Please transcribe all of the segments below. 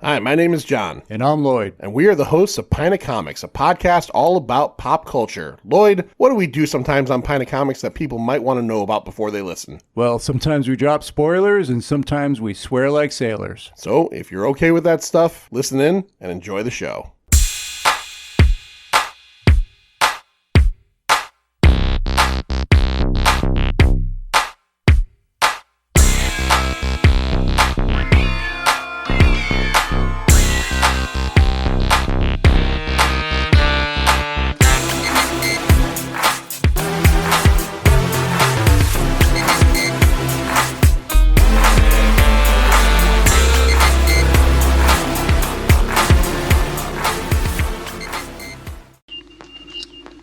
Hi, my name is John. And I'm Lloyd. And we are the hosts of Pint of Comics, a podcast all about pop culture. Lloyd, what do we do sometimes on Pint of Comics that people might want to know about before they listen? Well, sometimes we drop spoilers and sometimes we swear like sailors. So, if you're okay with that stuff, listen in and enjoy the show.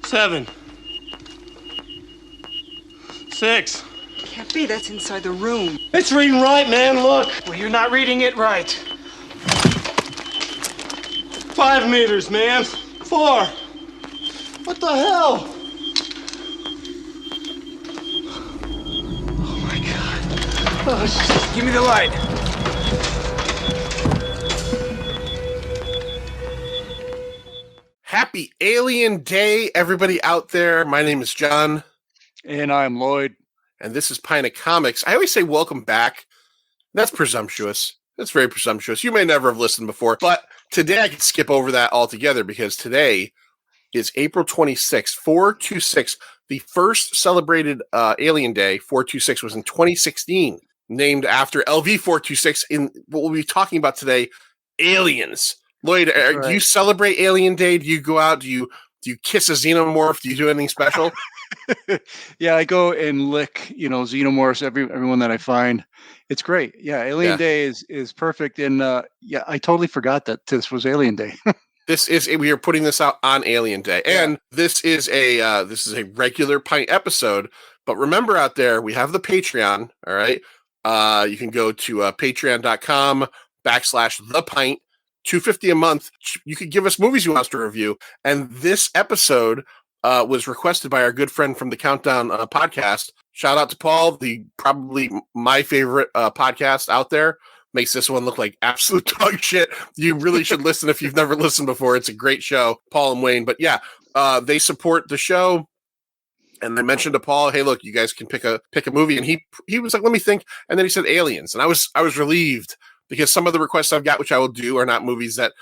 Seven. 6. Can't be, that's inside the room. It's reading right, man, look. Well, you're not reading it right. 5 meters, man. 4. What the hell? Oh my God. Oh, shit. Give me the light. Happy Alien Day, everybody out there. My name is John. And I'm Lloyd. And this is Pint of Comics. I always say welcome back. That's presumptuous. That's very presumptuous. You may never have listened before, but today I can skip over that altogether because today is April 26th, 426. The first celebrated Alien Day, 426, was in 2016, named after LV 426 in what we'll be talking about today, aliens. Lloyd, right. Do you celebrate Alien Day? Do you go out? Do you kiss a xenomorph? Do you do anything special? Yeah, I go and lick, xenomorphs, everyone that I find. It's great. Yeah, Alien Day is perfect. And yeah, I totally forgot that this was Alien Day. We are putting this out on Alien Day, and this is a regular Pint episode. But remember, out there, we have the Patreon. All right, you can go to patreon.com/thepint. $2.50 a month. You could give us movies you want us to review. And this episode was requested by our good friend from the Countdown podcast. Shout out to Paul, probably my favorite podcast out there. Makes this one look like absolute dog shit. You really should listen if you've never listened before. It's a great show, Paul and Wayne. But yeah, they support the show. And I mentioned to Paul, hey, look, you guys can pick a movie. And he was like, let me think. And then he said Aliens. And I was relieved. Because some of the requests I've got, which I will do, are not movies that,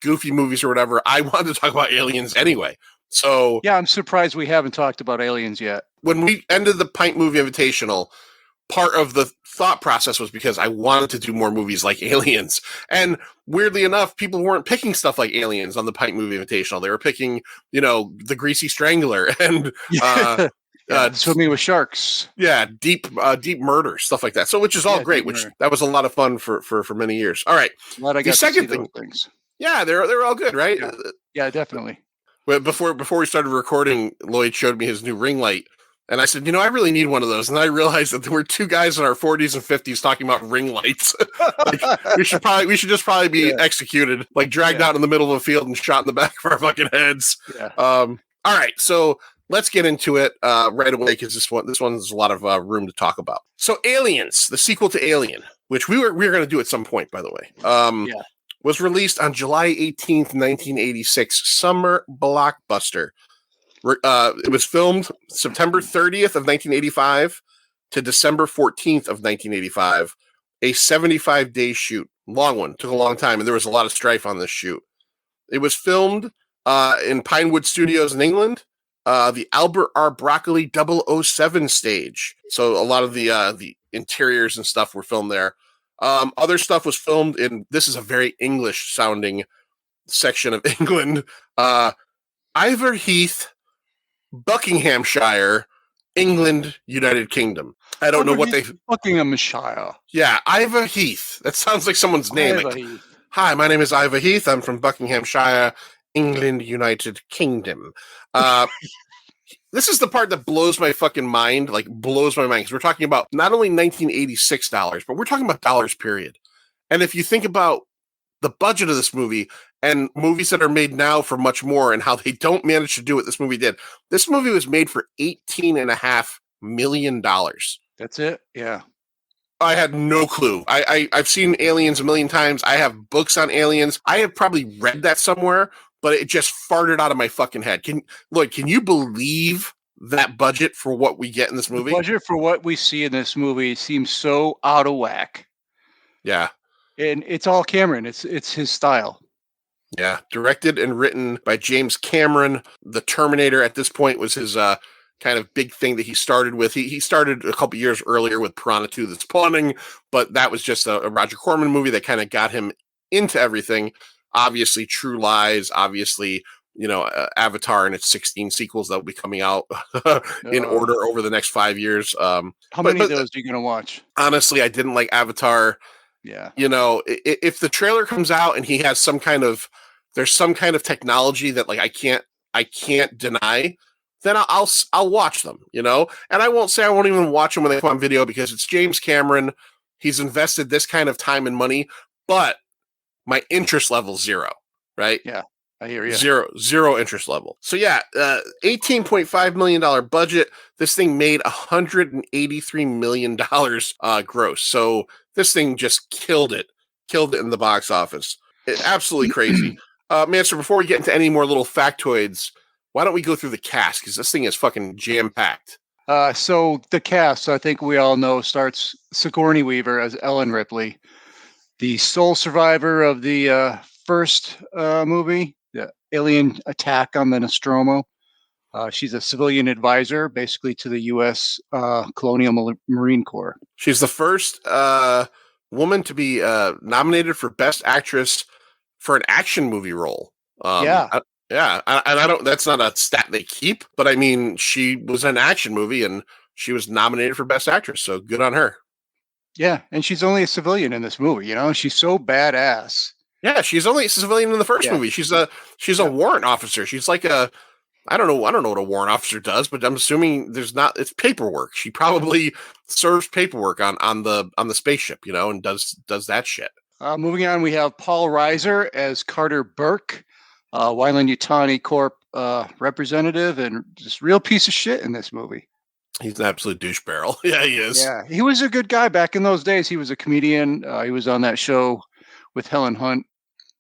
goofy movies or whatever. I wanted to talk about aliens anyway. So yeah, I'm surprised we haven't talked about aliens yet. When we ended the Pint Movie Invitational, part of the thought process was because I wanted to do more movies like Aliens. And weirdly enough, people weren't picking stuff like Aliens on the Pint Movie Invitational. They were picking, The Greasy Strangler and Swimming with Sharks. Yeah, deep murder, stuff like that. So, which is all great. That was a lot of fun for many years. All right, the second thing, things. Yeah, they're all good, right? Yeah, definitely. Well, before we started recording, Lloyd showed me his new ring light, and I said, I really need one of those. And I realized that there were two guys in our 40s and 50s talking about ring lights. we should just be executed, like dragged out in the middle of a field and shot in the back of our fucking heads. Yeah. All right, so. Let's get into it right away because this one's a lot of room to talk about. So, Aliens, the sequel to Alien, which we were going to do at some point, by the way, was released on July 18th, 1986, summer blockbuster. It was filmed September 30th of 1985 to December 14th of 1985, a 75-day shoot, long one, took a long time, and there was a lot of strife on this shoot. It was filmed in Pinewood Studios in England. The Albert R. Broccoli 007 stage. So a lot of the interiors and stuff were filmed there. Other stuff was filmed in, this is a very English sounding section of England. Iverheath, Buckinghamshire, England, United Kingdom. I don't know what they... Buckinghamshire. Yeah, Iverheath. That sounds like someone's name. Like, hi, my name is Iverheath. I'm from Buckinghamshire, England, United Kingdom. This is the part that blows my fucking mind, because we're talking about not only 1986 dollars, but we're talking about dollars, period. And if you think about the budget of this movie and movies that are made now for much more and how they don't manage to do what this movie did, this movie was made for $18.5 million. That's it? Yeah. I had no clue. I've seen Aliens a million times. I have books on aliens. I have probably read that somewhere, but it just farted out of my fucking head. Can you believe that budget for what we get in this movie? The budget for what we see in this movie seems so out of whack. Yeah. And it's all Cameron. It's his style. Yeah. Directed and written by James Cameron. The Terminator at this point was his kind of big thing that he started with. He started a couple years earlier with Piranha 2: The Spawning, but that was just a Roger Corman movie that kind of got him into everything. Obviously, True Lies, obviously, Avatar and its 16 sequels that will be coming out in order over the next 5 years. How many of those are you going to watch? Honestly, I didn't like Avatar. Yeah. If the trailer comes out and he has there's some kind of technology that like I can't deny, then I'll watch them, and I won't say I won't even watch them when they come on video because it's James Cameron. He's invested this kind of time and money, but my interest level 0, right? Yeah, I hear you. Zero interest level. So yeah, $18.5 million budget. This thing made $183 million gross. So this thing just killed it in the box office. Absolutely crazy. Manster, before we get into any more little factoids, why don't we go through the cast? Because this thing is fucking jam-packed. So the cast, I think we all know, starts Sigourney Weaver as Ellen Ripley, the sole survivor of the first movie, the alien attack on the Nostromo. She's a civilian advisor, basically, to the U.S. Colonial Marine Corps. She's the first woman to be nominated for Best Actress for an action movie role. Yeah, and I don't. That's not a stat they keep, but I mean, she was in an action movie and she was nominated for Best Actress, so good on her. Yeah, and she's only a civilian in this movie. She's so badass. Yeah, she's only a civilian in the first movie. She's a warrant officer. She's like I don't know what a warrant officer does, but I'm assuming it's paperwork. She probably serves paperwork on the spaceship, and does that shit. Moving on, we have Paul Reiser as Carter Burke. Weyland-Yutani Corp representative, and just real piece of shit in this movie. He's an absolute douche barrel. Yeah, he is. Yeah, he was a good guy back in those days. He was a comedian. He was on that show with Helen Hunt.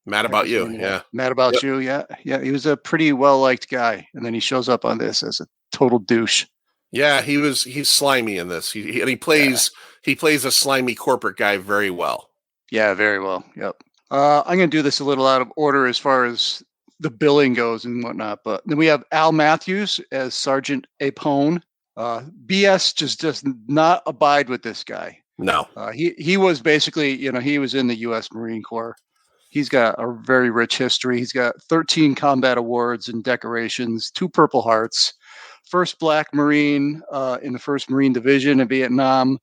Mad About You, yeah. Mad About You, yeah. Yeah, he was a pretty well-liked guy, and then he shows up on this as a total douche. Yeah, he's slimy in this. He plays a slimy corporate guy very well. Yeah, very well. Yep. I'm going to do this a little out of order as far as the billing goes and whatnot. But then we have Al Matthews as Sergeant Apone. BS just does not abide with this guy. No. He was basically, he was in the U.S. Marine Corps. He's got a very rich history. He's got 13 combat awards and decorations, 2 Purple Hearts, first Black Marine in the 1st Marine Division in Vietnam,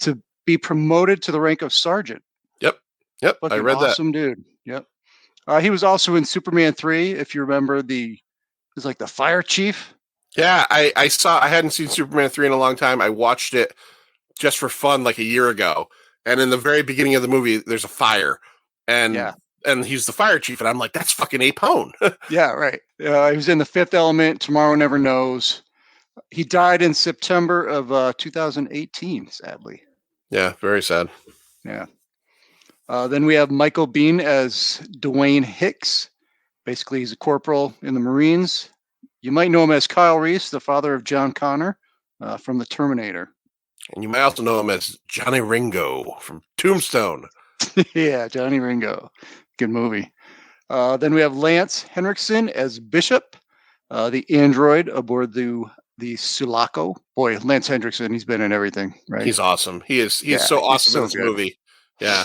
to be promoted to the rank of sergeant. Yep. I read that. Awesome dude. Yep. He was also in Superman 3, if you remember. It was like the fire chief. Yeah, I hadn't seen Superman 3 in a long time. I watched it just for fun like a year ago. And in the very beginning of the movie, there's a fire. And he's the fire chief. And I'm like, that's fucking Apone. Yeah, right. He was in The Fifth Element, Tomorrow Never Knows. He died in September of 2018, sadly. Yeah, very sad. Yeah. Then we have Michael Biehn as Dwayne Hicks. Basically, he's a corporal in the Marines. You might know him as Kyle Reese, the father of John Connor from The Terminator. And you might also know him as Johnny Ringo from Tombstone. Yeah, Johnny Ringo. Good movie. Then we have Lance Henriksen as Bishop, the android aboard the Sulaco. Boy, Lance Henriksen, he's been in everything, right? He's awesome. He is so awesome in this movie. Yeah.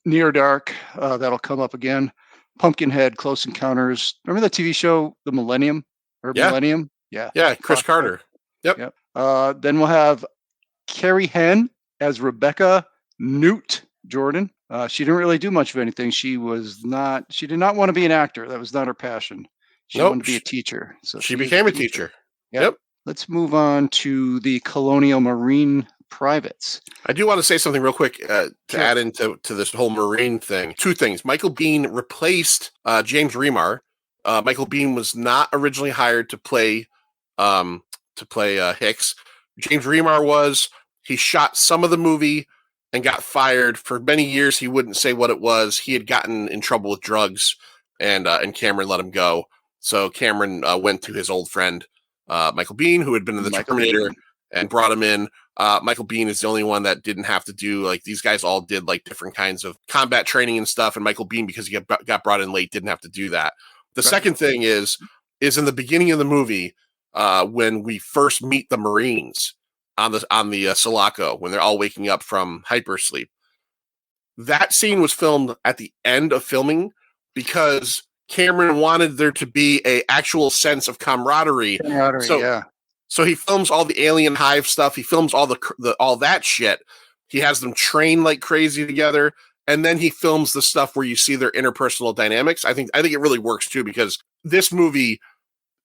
Near Dark, that'll come up again. Pumpkinhead, Close Encounters. Remember the TV show, The Millennium? Millennium? Yeah. Yeah, Chris Carter. Yep. Then we'll have Carrie Henn as Rebecca Newt Jordan. She didn't really do much of anything. She did not want to be an actor. That was not her passion. She wanted to be a teacher. So she became a teacher. Yep. Let's move on to the Colonial Marine privates. I do want to say something real quick to add into this whole Marine thing. 2 things. Michael Biehn replaced James Remar. Michael Biehn was not originally hired to play Hicks. James Remar was. He shot some of the movie and got fired. For many years, he wouldn't say what it was. He had gotten in trouble with drugs, and Cameron let him go. So Cameron went to his old friend, Michael Biehn, who had been in the Terminator, and brought him in. Michael Biehn is the only one that didn't have to do, like, these guys all did like different kinds of combat training and stuff. And Michael Biehn, because he got brought in late, didn't have to do that. The second thing is in the beginning of the movie, when we first meet the Marines on the Sulaco, when they're all waking up from hypersleep. That scene was filmed at the end of filming because Cameron wanted there to be a actual sense of camaraderie. So he films all the alien hive stuff. He films all all that shit. He has them train like crazy together, and then he films the stuff where you see their interpersonal dynamics. I think it really works too, because this movie,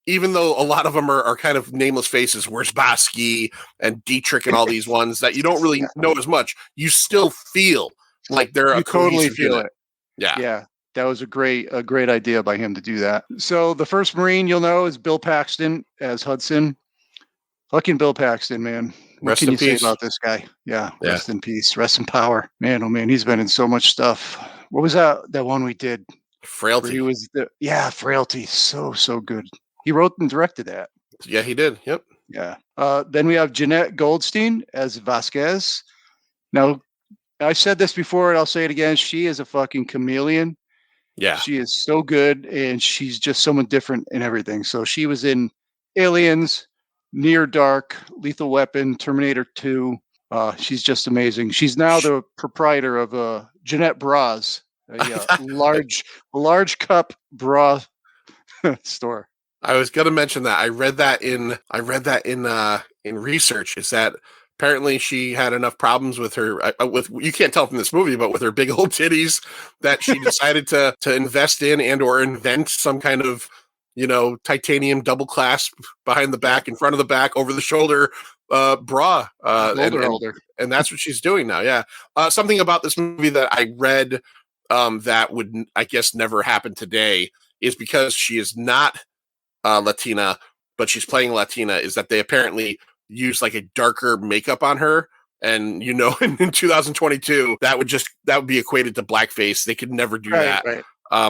even though a lot of them are kind of nameless faces, where's Bosky and Dietrich and all these ones that you don't really know as much, you still feel like they're a totally feel unit. it. Yeah. That was a great idea by him to do that. So the first Marine you'll know is Bill Paxton as Hudson. Fucking Bill Paxton, man. What can you say about this guy? Yeah. Rest in peace. Rest in power. Man, oh man, he's been in so much stuff. What was that one we did? Frailty. He was Frailty. So good. He wrote and directed that. Yeah, he did. Yep. Yeah. Then we have Jeanette Goldstein as Vasquez. Now, I've said this before and I'll say it again. She is a fucking chameleon. Yeah. She is so good, and she's just someone different in everything. So she was in Aliens, Near Dark, Lethal Weapon, Terminator 2. She's just amazing. She's now the proprietor of Jeanette Bras, a large cup bra store. I was going to mention that. I read that in research, is that apparently she had enough problems with her, you can't tell from this movie, but with her big old titties, that she decided to invest in and or invent some kind of, titanium double clasp behind the back, in front of the back, over the shoulder bra. And that's what she's doing now. Yeah. Something about this movie that I read that would, I guess, never happen today is because she is not Latina, but she's playing Latina, is that they apparently use like a darker makeup on her. And, in 2022, that would be equated to blackface. They could never do that. Right.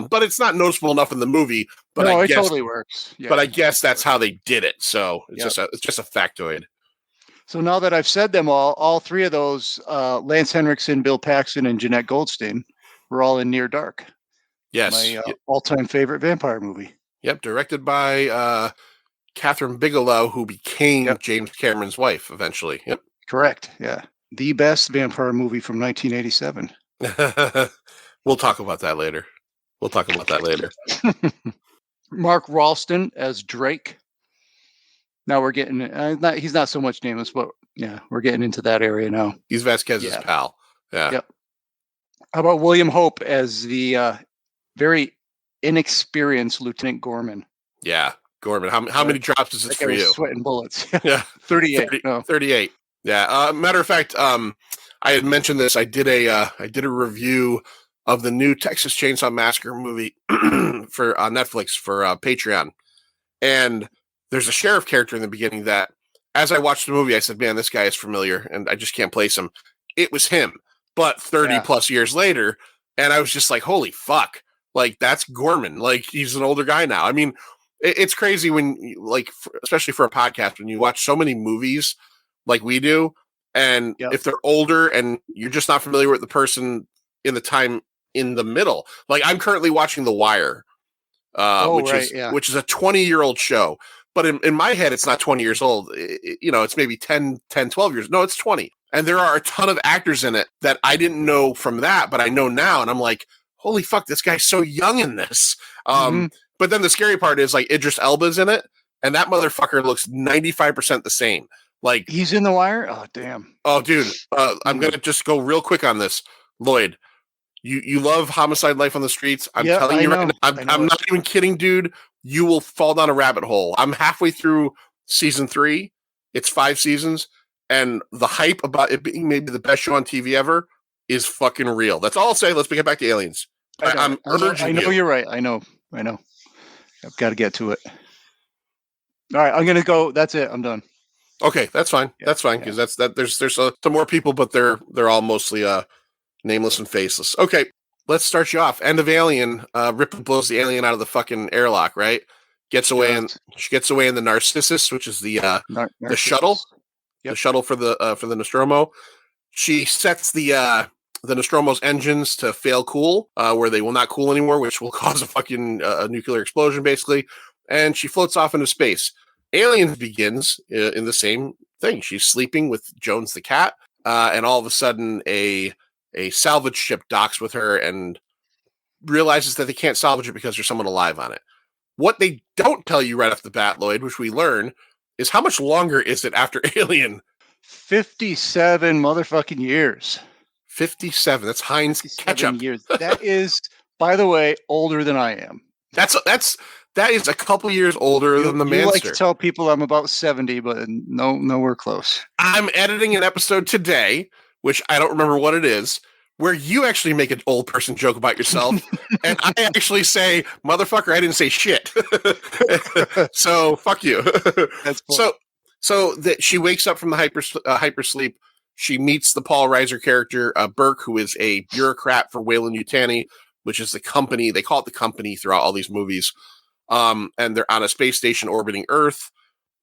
But it's not noticeable enough in the movie. But it totally works. Yeah. But I guess that's how they did it. So it's just a factoid. So now that I've said them all three of those, Lance Henriksen, Bill Paxton, and Jeanette Goldstein, were all in Near Dark. Yes. My all-time favorite vampire movie. Yep. Directed by Catherine Bigelow, who became James Cameron's wife eventually. Yep. Correct. Yeah. The best vampire movie from 1987. We'll talk about that later. Mark Ralston as Drake. Now we're getting, he's not so much nameless, but yeah, we're getting into that area now. He's Vasquez's pal. Yeah. Yep. How about William Hope as the very inexperienced Lieutenant Gorman? Yeah. Gorman. How many drops is this for you? Sweating bullets. Yeah. 38. 38. Yeah. Matter of fact, I had mentioned this. I did a review of the new Texas Chainsaw Massacre movie for on Netflix for Patreon. And there's a sheriff character in the beginning that, as I watched the movie, I said, man, this guy is familiar and I just can't place him. It was him, but 30 plus years later. And I was just like, holy fuck. Like, that's Gorman. Like, he's an older guy now. I mean, it's crazy when, like, especially for a podcast, when you watch so many movies like we do, and if they're older and you're just not familiar with the person in the time in the middle. Like, I'm currently watching The Wire, which is a 20-year-old show. But in my head, it's not 20 years old. It's maybe 10, 12 years. No, it's 20. And there are a ton of actors in it that I didn't know from that, but I know now. And I'm like, holy fuck, this guy's so young in this. But then the scary part is, like, Idris Elba's in it, and that motherfucker looks 95% the same. Like, he's in The Wire? Oh, damn. Oh, dude. I'm going to just go real quick on this. Lloyd, you love Homicide: Life on the Streets. I'm telling you right now. I'm not even kidding, dude. You will fall down a rabbit hole. I'm halfway through season 3. It's 5 seasons. And the hype about it being maybe the best show on TV ever is fucking real. That's all I'll say. Let's get back to Aliens. I'm urging you. I know you're right. I know. I've got to get to it. All right. I'm going to go. That's it. I'm done. Okay, that's fine. Yeah, That's fine because there's some more people, but they're all mostly nameless and faceless. Okay, let's start you off. End of Alien. Ripley blows the alien out of the fucking airlock. Right, gets away and Just she gets away in the Narcissus, which is the shuttle, Narcissus. Yep. for the Nostromo. She sets the Nostromo's engines to fail cool, where they will not cool anymore, which will cause a fucking nuclear explosion, basically. And she floats off into space. Aliens begins in the same thing. She's sleeping with Jones the cat, and all of a sudden, a salvage ship docks with her and realizes that they can't salvage it because there's someone alive on it. What they don't tell you right off the bat, Lloyd, which we learn, is how much longer is it after Alien? 57 motherfucking years. 57. That's Heinz 57 ketchup. years. That is, by the way, older than I am. That is a couple years older than the You like Manster. to tell people I'm about 70, but nowhere close. I'm editing an episode today, which I don't remember what it is, where you actually make an old person joke about yourself, and I actually say, "Motherfucker, I didn't say shit." So fuck you. That's funny. So that she wakes up from the hypersleep. She meets the Paul Reiser character, Burke, who is a bureaucrat for Weyland-Yutani, which is the company. They call it the company throughout all these movies. And they're on a space station orbiting Earth.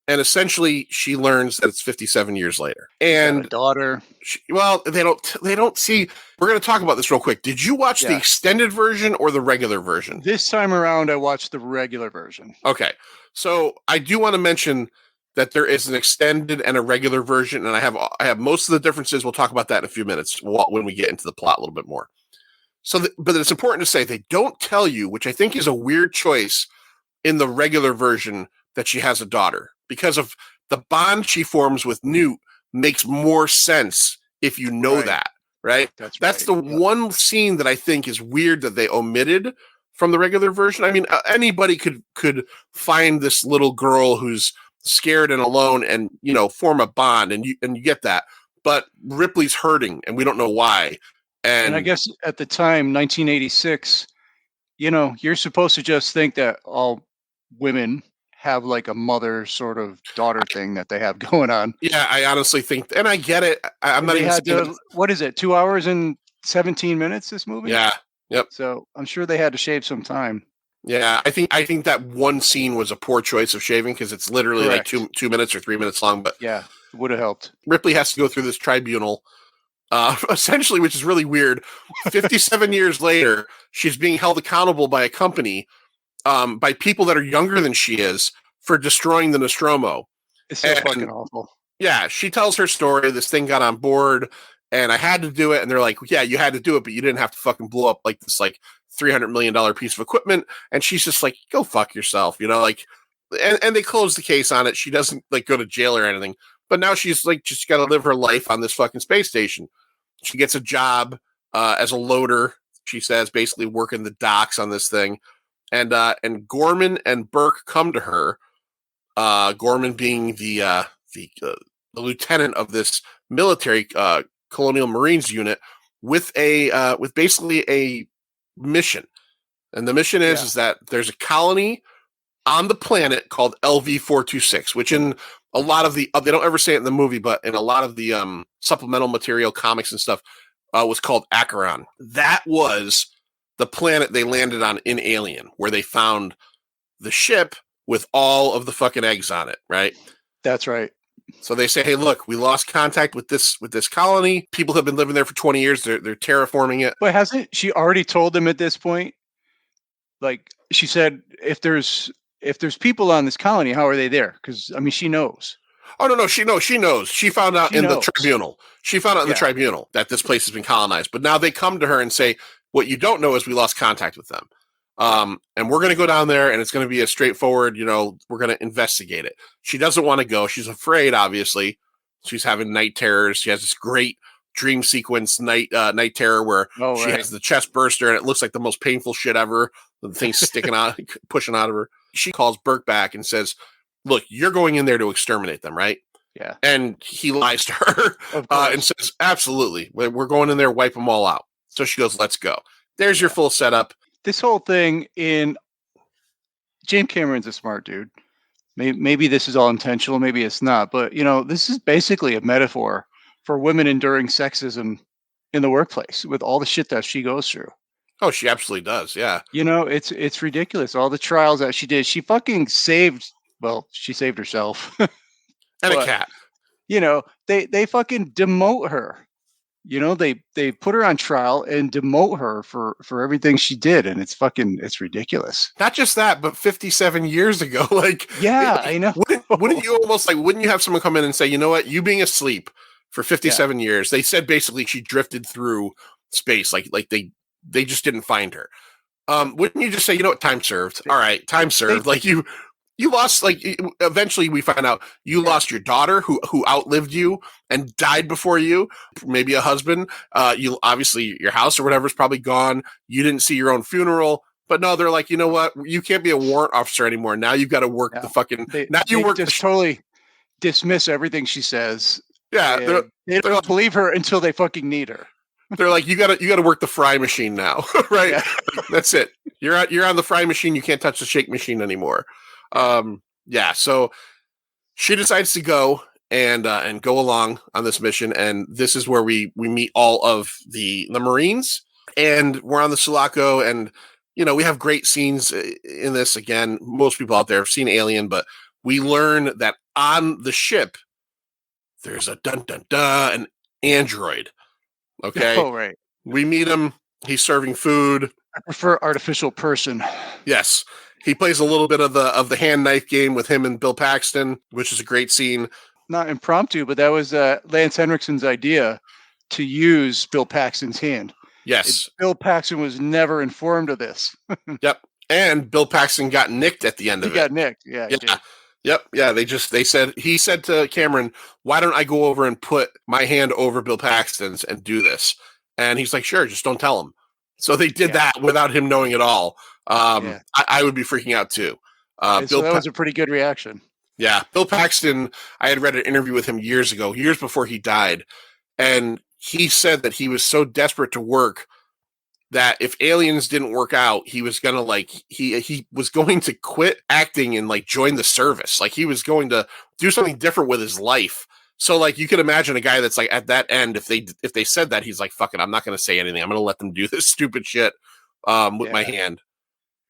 And essentially, she learns that it's 57 years later. And a daughter. They don't see. We're going to talk about this real quick. Did you watch the extended version or the regular version? This time around, I watched the regular version. Okay. So I do want to mention that there is an extended and a regular version, and I have most of the differences. We'll talk about that in a few minutes when we get into the plot a little bit more. But it's important to say they don't tell you, which I think is a weird choice in the regular version, that she has a daughter, because of the bond she forms with Newt makes more sense if you know that, right? That's the one scene that I think is weird that they omitted from the regular version. I mean, anybody could find this little girl who's scared and alone and, form a bond, and you get that. But Ripley's hurting and we don't know why. And I guess at the time, 1986, you're supposed to just think that all women have like a mother sort of daughter thing that they have going on. Yeah, I honestly think, and I get it. I'm not even saying what is it, 2 hours and 17 minutes, this movie? Yeah. Yep. So I'm sure they had to shave some time. Yeah, I think that one scene was a poor choice of shaving because it's literally Correct. like 2 minutes or 3 minutes long. But yeah, it would have helped. Ripley has to go through this tribunal, essentially, which is really weird. 57 years later, she's being held accountable by a company, by people that are younger than she is, for destroying the Nostromo. It's so fucking awful. Yeah, she tells her story. This thing got on board, and I had to do it. And they're like, "Yeah, you had to do it, but you didn't have to fucking blow up like this $300 million piece of equipment." And she's just like, "Go fuck yourself," and they close the case on it. She doesn't go to jail or anything, but now she's just got to live her life on this fucking space station. She gets a job as a loader. She says, basically working the docks on this thing, and Gorman and Burke come to her. Gorman being the lieutenant of this military Colonial Marines unit with basically a mission. And the mission is that there's a colony on the planet called LV-426, which in a lot of they don't ever say it in the movie, but in a lot of the supplemental material, comics and stuff, was called Acheron. That was the planet they landed on in Alien, where they found the ship with all of the fucking eggs on it, right? That's right. So they say, "Hey, look, we lost contact with this colony. People have been living there for 20 years. They're terraforming it." But hasn't she already told them at this point? Like she said, if there's people on this colony, how are they there? Because she knows. Oh no, she knows. She found out in the tribunal. She found out in the tribunal that this place has been colonized. But now they come to her and say, "What you don't know is we lost contact with them. And we're going to go down there, and it's going to be a straightforward, we're going to investigate it." She doesn't want to go. She's afraid, obviously. She's having night terrors. She has this great dream sequence night terror where she has the chest burster, and it looks like the most painful shit ever. The thing's sticking out, pushing out of her. She calls Burke back and says, "Look, you're going in there to exterminate them, right?" Yeah. And he lies to her and says, "Absolutely. We're going in there, wipe them all out." So she goes, "Let's go." There's your full setup. This whole thing James Cameron's a smart dude. maybe this is all intentional, maybe it's not, but this is basically a metaphor for women enduring sexism in the workplace with all the shit that she goes through. Oh, she absolutely does. Yeah. It's ridiculous. All the trials that she did, she fucking she saved herself. And a But cat. they fucking demote her. They put her on trial and demote her for everything she did, and it's ridiculous. Not just that, but 57 years ago, Yeah, I know. wouldn't you almost wouldn't you have someone come in and say, you know what, you being asleep for 57 years, they said basically she drifted through space, like they just didn't find her. Wouldn't you just say, you know what, time served? All right, time served. You lost, eventually we find out you lost your daughter who outlived you and died before you, maybe a husband. You obviously, your house or whatever is probably gone. You didn't see your own funeral. But no, they're like, you know what? You can't be a warrant officer anymore. Now you've got to work the fucking. Totally dismiss everything she says. Yeah, they don't believe her until they fucking need her. They're like, you gotta work the fry machine now, right? Yeah. That's it. You're on the fry machine. You can't touch the shake machine anymore. So she decides to go and go along on this mission, and this is where we meet all of the Marines, and we're on the Sulaco, and we have great scenes in this. Again, most people out there have seen Alien, but we learn that on the ship there's a an android. Okay. Oh, right. We meet him. He's serving food. I prefer artificial person. Yes. He plays a little bit of the hand knife game with him and Bill Paxton, which is a great scene. Not impromptu, but that was Lance Henriksen's idea to use Bill Paxton's hand. Yes. Bill Paxton was never informed of this. Yep. And Bill Paxton got nicked at the end of it. He got nicked. Yeah. He did. Yep. Yeah. He said to Cameron, why don't I go over and put my hand over Bill Paxton's and do this? And he's like, sure, just don't tell him. So they did that without him knowing at all. I would be freaking out too. So that was a pretty good reaction. Yeah. Bill Paxton, I had read an interview with him years before he died. And he said that he was so desperate to work that if Aliens didn't work out, he was gonna he was going to quit acting and join the service. He was going to do something different with his life. So you could imagine a guy that's at that end, if they said that, he's like, fuck it, I'm not gonna say anything. I'm gonna let them do this stupid shit with my hand.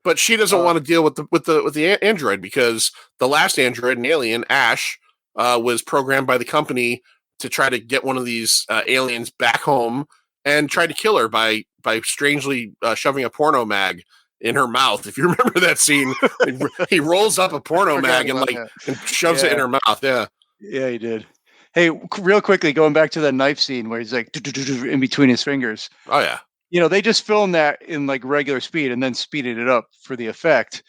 But she doesn't want to deal with the android, because the last android, an alien, Ash, was programmed by the company to try to get one of these aliens back home and try to kill her by strangely shoving a porno mag in her mouth. If you remember that scene, he rolls up a porno mag and shoves it in her mouth. Yeah. Yeah, he did. Hey, real quickly, going back to that knife scene where he's in between his fingers. Oh yeah. They just filmed that in regular speed and then speeded it up for the effect.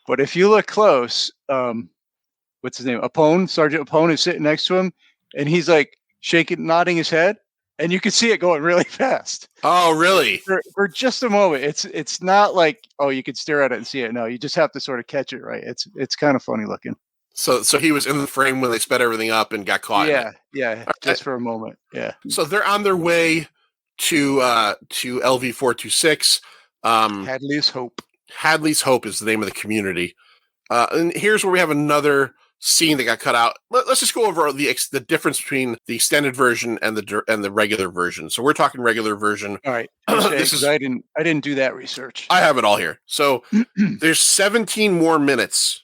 But if you look close, what's his name? Sergeant Apone is sitting next to him, and he's nodding his head, and you can see it going really fast. Oh, really? For just a moment. It's not you could stare at it and see it. No, you just have to sort of catch it right. It's kind of funny looking. So he was in the frame when they sped everything up and got caught. Yeah, just for a moment. Yeah. So they're on their way to LV-426. Hadley's Hope. Hadley's Hope is the name of the community. And here's where we have another scene that got cut out. Let's just go over the difference between the extended version and the regular version. So we're talking regular version. All right. I didn't do that research. I have it all here. So there's 17 more minutes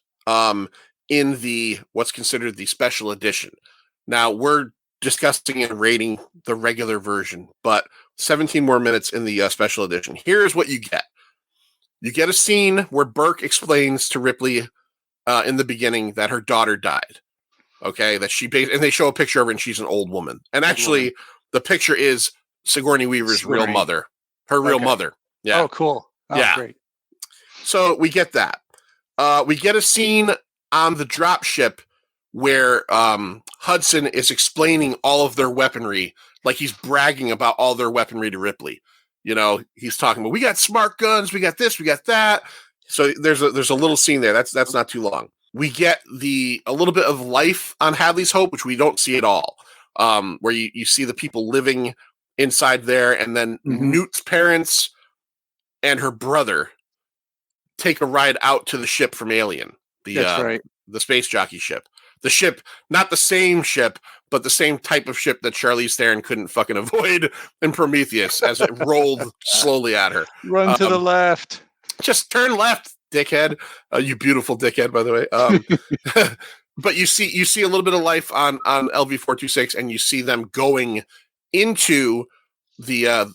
in the what's considered the special edition. Now we're discussing and rating the regular version, but 17 more minutes in the special edition. Here's what you get. You get a scene where Burke explains to Ripley in the beginning that her daughter died. Okay, and they show a picture of her, and she's an old woman. And actually, the picture is Sigourney Weaver's real mother. Her real mother. Yeah. Oh, cool. Oh, yeah. Great. So we get that. We get a scene on the drop ship where Hudson is explaining all of their weaponry, he's bragging about all their weaponry to Ripley. He's talking about, we got smart guns, we got this, we got that. So there's a little scene there. That's not too long. We get a little bit of life on Hadley's Hope, which we don't see at all, where you see the people living inside there, and then Newt's parents and her brother take a ride out to the ship from Alien. That's right. the space jockey ship. The ship, not the same ship, but the same type of ship that Charlize Theron couldn't fucking avoid in Prometheus as it rolled slowly at her. Run to the left. Just turn left, dickhead. You beautiful dickhead, by the way. But you see a little bit of life on LV-426, and you see them going into the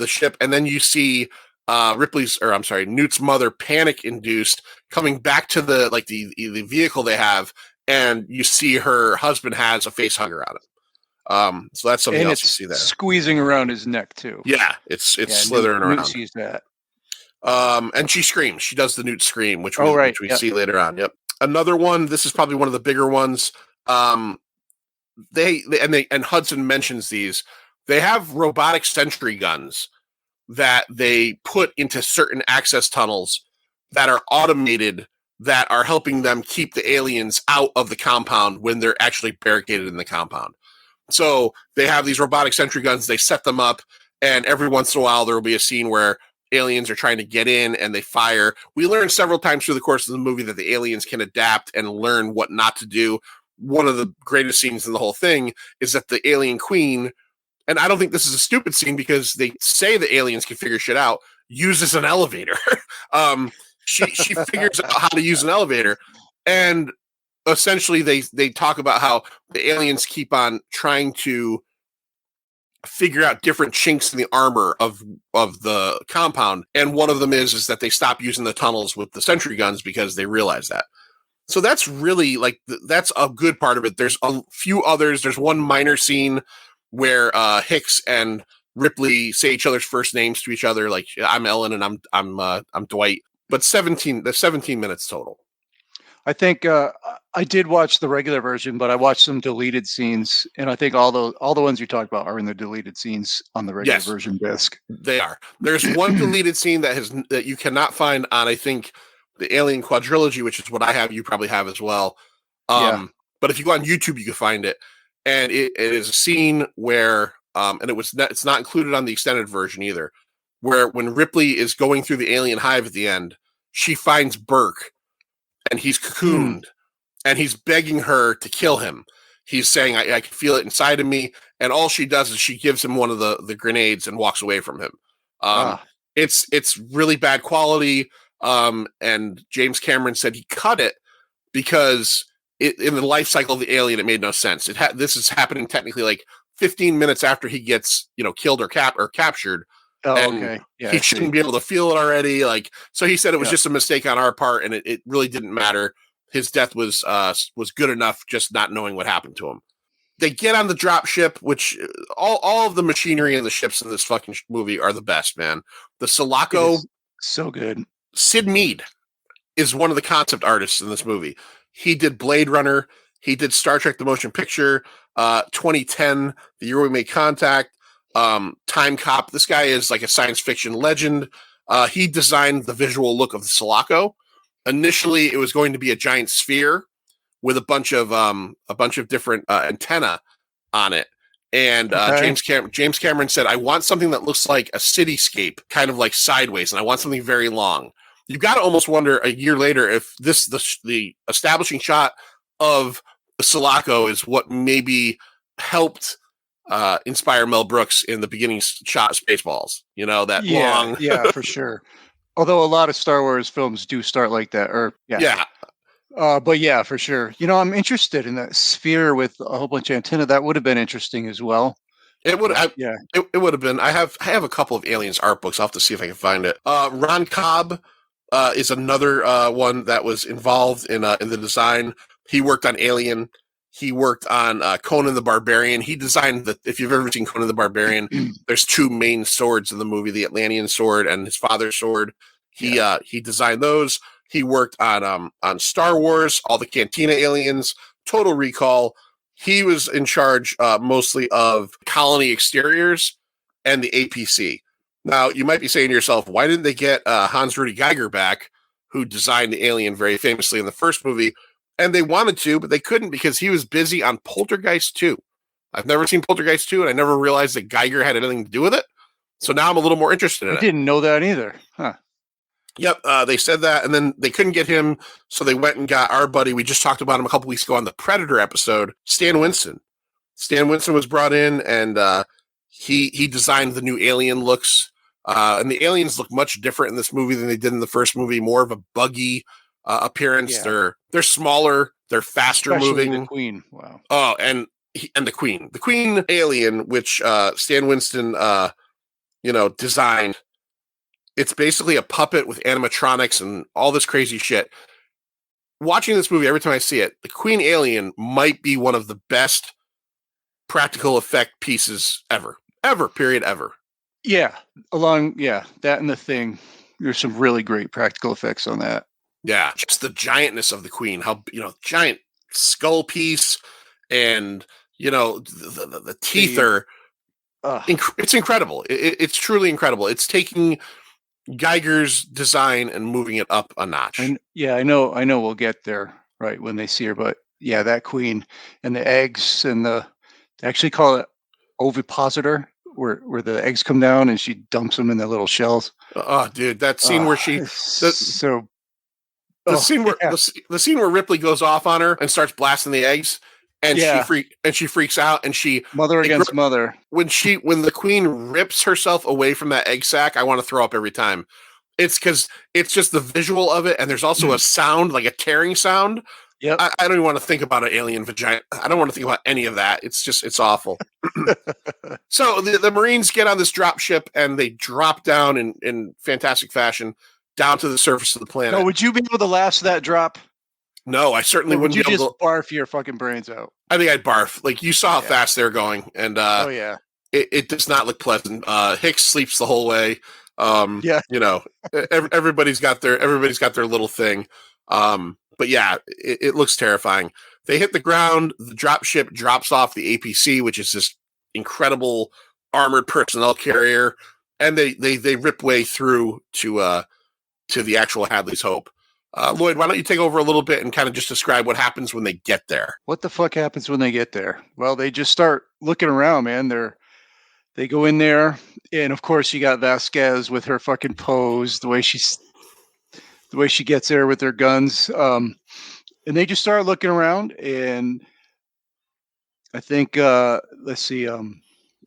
ship, and then you see Newt's mother, panic induced, coming back to the vehicle they have, and you see her husband has a face hugger on it. So that's something else you see there. Squeezing around his neck too. Yeah, it's slithering around. Newt sees that. And she screams. She does the Newt scream, which we see later on. Yep. Another one. This is probably one of the bigger ones. They Hudson mentions these. They have robotic sentry guns that they put into certain access tunnels that are automated, that are helping them keep the aliens out of the compound when they're actually barricaded in the compound. So they have these robotic sentry guns. They set them up, and every once in a while there will be a scene where aliens are trying to get in and they fire. We learn several times through the course of the movie that the aliens can adapt and learn what not to do. One of the greatest scenes in the whole thing is that the alien queen, and I don't think this is a stupid scene because they say the aliens can figure shit out, uses an elevator. She figures out how to use an elevator, and essentially they talk about how the aliens keep on trying to figure out different chinks in the armor of the compound, and one of them is that they stop using the tunnels with the sentry guns because they realize that. So that's really that's a good part of it. There's a few others. There's one minor scene where Hicks and Ripley say each other's first names to each other, like I'm Ellen and I'm Dwight. But 17 minutes total. I think I did watch the regular version, but I watched some deleted scenes, and I think all the ones you talked about are in the deleted scenes on the regular version disc. They are. There's one deleted scene that you cannot find on, I think, the Alien Quadrilogy, which is what I have. You probably have as well. But if you go on YouTube, you can find it, and it is a scene where and it's not included on the extended version either, where when Ripley is going through the alien hive at the end, she finds Burke, and he's cocooned, and he's begging her to kill him. He's saying, I can feel it inside of me. And all she does is she gives him one of the grenades and walks away from him. It's really bad quality. And James Cameron said he cut it because in the life cycle of the alien, it made no sense. This is happening technically 15 minutes after he gets, killed or captured. Oh, and okay. Yeah, he shouldn't be able to feel it already. So he said it was just a mistake on our part, and it really didn't matter. His death was good enough, just not knowing what happened to him. They get on the drop ship, which all of the machinery and the ships in this fucking movie are the best, man. The Sulaco, so good. Sid Mead is one of the concept artists in this movie. He did Blade Runner. He did Star Trek: The Motion Picture, 2010, the year we made contact. Time Cop. This guy is like a science fiction legend. He designed the visual look of the Sulaco. Initially, it was going to be a giant sphere with a bunch of different antenna on it. And James Cameron said, "I want something that looks like a cityscape, kind of like sideways, and I want something very long." You got to almost wonder a year later if the establishing shot of the Sulaco is what maybe helped inspire Mel Brooks in the beginning shot of Spaceballs. Long. Yeah, for sure. Although a lot of Star Wars films do start like that, but yeah, for sure. I'm interested in that sphere with a whole bunch of antenna. That would have been interesting as well. It would, it would have been. I have a couple of Aliens art books. I'll have to see if I can find it. Ron Cobb is another one that was involved in the design. He worked on Alien. He worked on Conan the Barbarian. He designed if you've ever seen Conan the Barbarian, there's two main swords in the movie, the Atlantean sword and his father's sword. He designed those. He worked on Star Wars, all the Cantina aliens, Total Recall. He was in charge mostly of colony exteriors and the APC. Now, you might be saying to yourself, why didn't they get Hans Rudy Geiger back, who designed the Alien very famously in the first movie? And they wanted to, but they couldn't because he was busy on Poltergeist 2. I've never seen Poltergeist 2, and I never realized that Geiger had anything to do with it. So now I'm a little more interested in it. I didn't know that either. Huh. Yep, they said that, and then they couldn't get him, so they went and got our buddy. We just talked about him a couple weeks ago on the Predator episode, Stan Winston. Stan Winston was brought in, and he designed the new alien looks. And the aliens look much different in this movie than they did in the first movie. More of a buggy appearance. Yeah. They're smaller. They're faster Especially moving. the Queen. Wow. Oh, and the Queen alien, which Stan Winston, designed. It's basically a puppet with animatronics and all this crazy shit. Watching this movie, every time I see it, the Queen alien might be one of the best practical effect pieces ever. Period, ever. Yeah. That and the Thing. There's some really great practical effects on that. Yeah, just the giantness of the Queen, how, giant skull piece, and, the teeth are, it's incredible. It's truly incredible. It's taking Geiger's design and moving it up a notch. And I know we'll get there right when they see her, but yeah, that Queen and the eggs and they actually call it ovipositor, where the eggs come down and she dumps them in the little shells. Oh, dude, that scene where the scene where Ripley goes off on her and starts blasting the eggs, and she freaks out, and she mother against mother. When the Queen rips herself away from that egg sack, I want to throw up every time. It's because it's just the visual of it, and there's also a sound, like a tearing sound. Yep. I don't even want to think about an alien vagina. I don't want to think about any of that. It's awful. So the Marines get on this drop ship, and they drop down in fantastic fashion down to the surface of the planet. No, would you be able to last that drop? No, I certainly wouldn't be able to. Barf your fucking brains out? I think I'd barf. Like, you saw how fast they're going, and it does not look pleasant. Hicks sleeps the whole way. Everybody's got their little thing. But yeah, it looks terrifying. They hit the ground. The drop ship drops off the APC, which is this incredible armored personnel carrier, and they rip way through to the actual Hadley's Hope. Lloyd, why don't you take over a little bit and kind of just describe what happens when they get there? What the fuck happens when they get there? Well, they just start looking around, man. They go in there, and of course you got Vasquez with her fucking pose, the way she gets there with their guns. And they just start looking around, and I think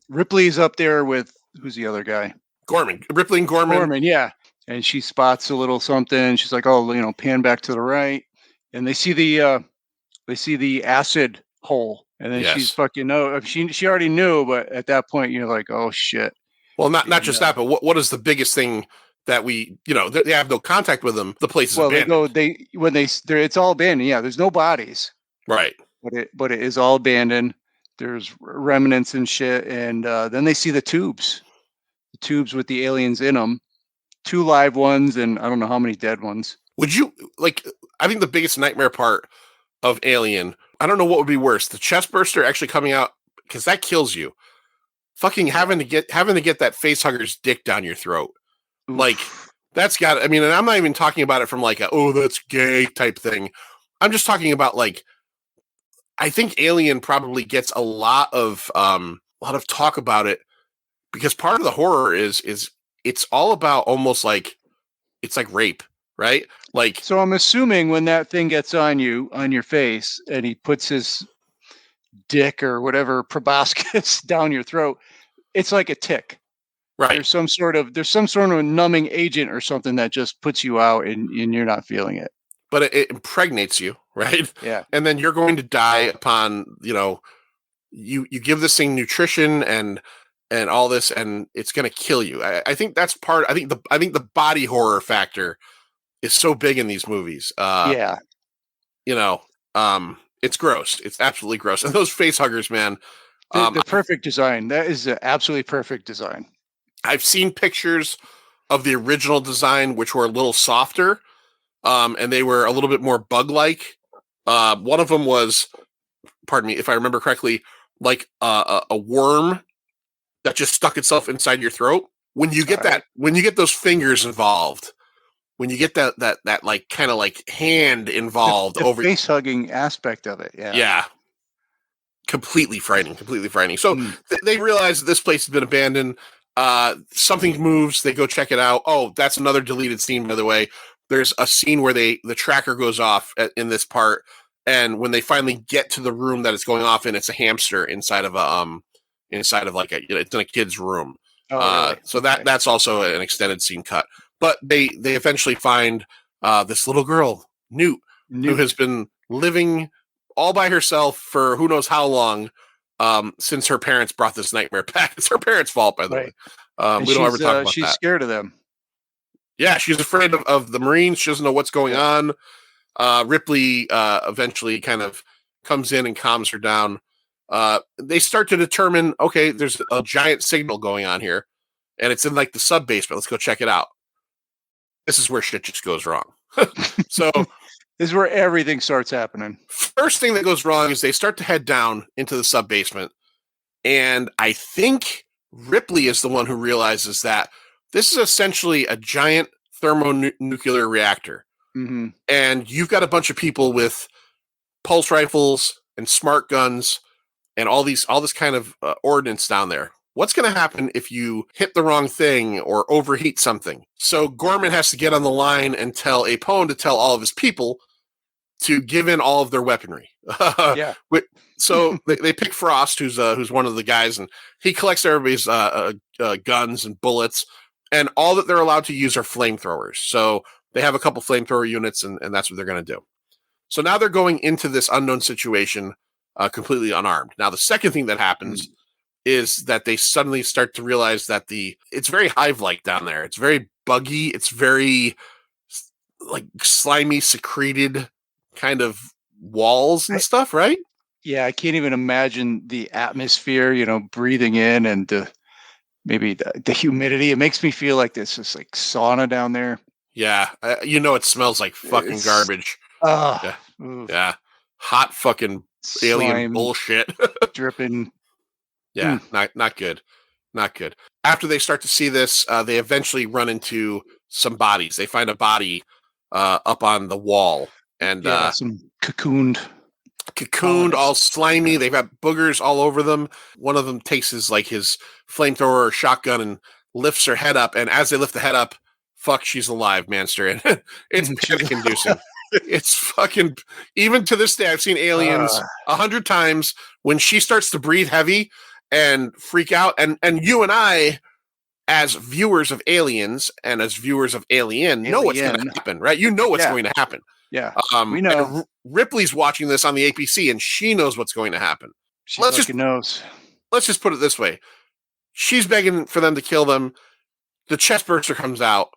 Ripley's up there with, who's the other guy? Gorman. Ripley and Gorman. Gorman, yeah. And she spots a little something. She's like, "Oh, pan back to the right," and they see the acid hole, and then she's fucking she already knew, but at that point you're like, "Oh shit." Well, not just that, but what is the biggest thing that we, they have no contact with them. The place is abandoned. It's all abandoned. Yeah, there's no bodies. Right. But it is all abandoned. There's remnants and shit, and then they see the tubes with the aliens in them. 2 live ones and I don't know how many dead ones. Would you I think the biggest nightmare part of Alien, I don't know what would be worse, the chest burster actually coming out, because that kills you. Fucking having to get that face hugger's dick down your throat. Oof. Like, that's got, and I'm not even talking about it from like that's gay type thing. I'm just talking about, like, I think Alien probably gets a lot of talk about it, because part of the horror is it's all about almost like, it's like rape, right? Like, so I'm assuming when that thing gets on your face and he puts his dick or whatever proboscis down your throat, it's like a tick. Right. There's some sort of numbing agent or something that just puts you out and you're not feeling it. But it impregnates you, right? Yeah. And then you're going to die upon, you give this thing nutrition and all this, and it's going to kill you. I think that's part. I think the body horror factor is so big in these movies. Yeah. It's gross. It's absolutely gross. And those face huggers, man. The perfect design. That is an absolutely perfect design. I've seen pictures of the original design, which were a little softer, and they were a little bit more bug-like. One of them was, pardon me, if I remember correctly, like a worm that just stuck itself inside your throat. When you get when you get those fingers involved, when you get that like kind of like hand involved, the over face hugging aspect of it, yeah, completely frightening. So they realize that this place has been abandoned. Something moves. They go check it out. Oh, that's another deleted scene, by the way. There's a scene where the tracker goes off in this part, and when they finally get to the room that it's going off in, it's a hamster inside of like it's in a kid's room. Oh, really? So that's also an extended scene cut. But they eventually find this little girl, Newt, who has been living all by herself for who knows how long, since her parents brought this nightmare back. It's her parents' fault, by the way. We don't ever talk about she's that. scared of them. Yeah, she's afraid of the Marines. She doesn't know what's going on. Ripley eventually kind of comes in and calms her down. They start to determine, okay, there's a giant signal going on here, and it's in like the sub basement. Let's go check it out. This is where shit just goes wrong. So this is where everything starts happening. First thing that goes wrong is they start to head down into the sub basement, and I think Ripley is the one who realizes that this is essentially a giant thermonuclear reactor. Mm-hmm. And you've got a bunch of people with pulse rifles and smart guns and all this kind of ordnance down there. What's going to happen if you hit the wrong thing or overheat something? So Gorman has to get on the line and tell Apone to tell all of his people to give in all of their weaponry. Yeah. So they pick Frost, who's one of the guys, and he collects everybody's guns and bullets, and all that they're allowed to use are flamethrowers. So they have a couple flamethrower units, and that's what they're going to do. So now they're going into this unknown situation completely unarmed. Now, the second thing that happens is that they suddenly start to realize that it's very hive-like down there. It's very buggy. It's very like slimy, secreted kind of walls and stuff, right? Yeah, I can't even imagine the atmosphere, breathing in and maybe the humidity. It makes me feel like this is like sauna down there. Yeah, it smells like fucking garbage. Yeah, hot fucking alien slime bullshit. dripping. Yeah, not good. Not good. After they start to see this, they eventually run into some bodies. They find a body up on the wall, and some cocooned, all slimy. They've got boogers all over them. One of them takes his flamethrower or shotgun and lifts her head up. And as they lift the head up, fuck, she's alive, Manster. And it's panic-inducing. It's fucking, even to this day, I've seen Aliens 100 times. When she starts to breathe heavy and freak out, and you and I, as viewers of Aliens and as viewers of Alien, know what's going to happen, right? You know what's going to happen. Yeah, we know. Ripley's watching this on the APC, and she knows what's going to happen. She knows. Let's just put it this way: she's begging for them to kill them. The chest burster comes out,